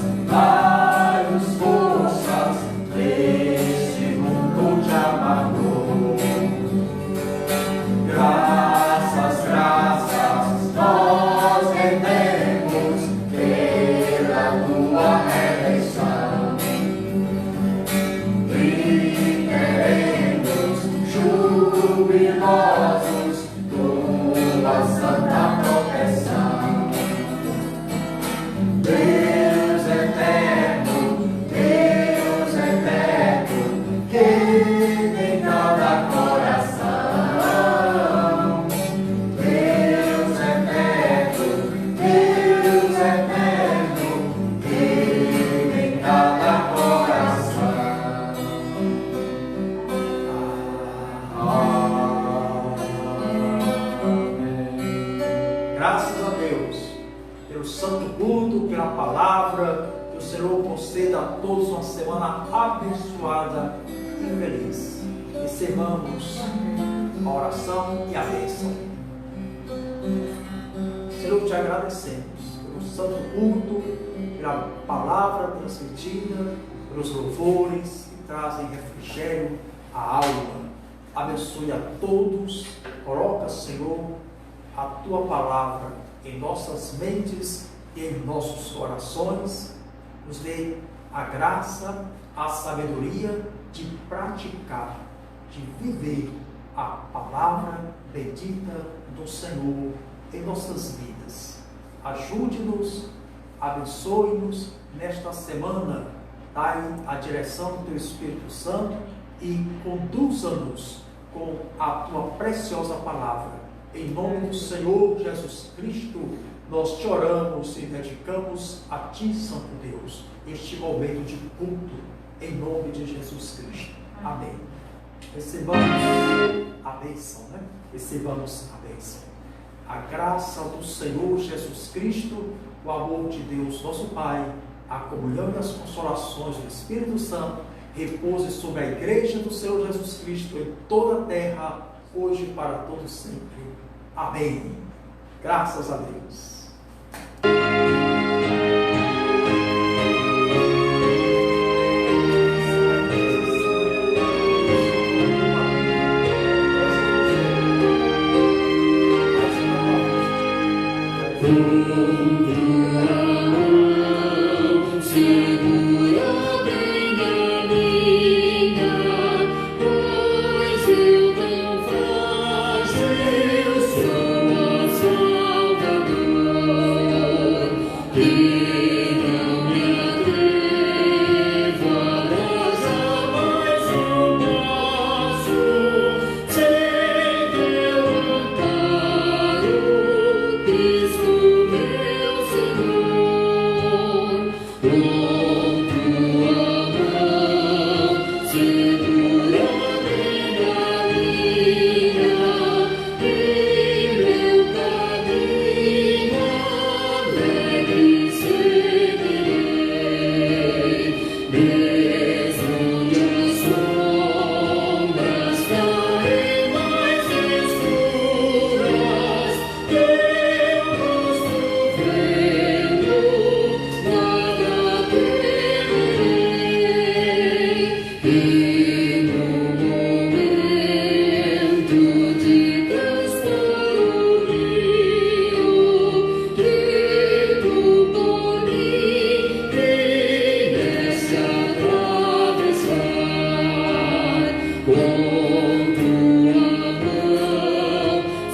desse mundo de amargor. Graças, nós rendemos pela tua redenção. E queremos, jubilosos, tua santa proteção. Deus eterno, que em cada coração. Deus eterno, que em cada coração. Graças a Deus pelo santo culto, pela palavra. Que o Senhor conceda a todos uma semana abençoada e feliz. Recebamos a oração e a bênção. Senhor, te agradecemos pelo santo culto, pela palavra transmitida, pelos louvores que trazem refrigério à alma. Abençoe a todos. Coloca, Senhor, a tua palavra em nossas mentes e em nossos corações. Nos dê a graça, a sabedoria de praticar, de viver a palavra bendita do Senhor em nossas vidas. Ajude-nos, abençoe-nos nesta semana. Dai a direção do teu Espírito Santo e conduza-nos com a tua preciosa palavra. Em nome do Senhor Jesus Cristo, nós te oramos e dedicamos a ti, Santo Deus, este momento de culto, em nome de Jesus Cristo. Amém. Recebamos a bênção, né? Recebamos a bênção. A graça do Senhor Jesus Cristo, o amor de Deus, nosso Pai, a comunhão e as consolações do Espírito Santo, repouse sobre a igreja do Senhor Jesus Cristo em toda a terra, hoje e para todos sempre. Amém. Graças a Deus. Salvador.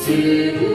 Siga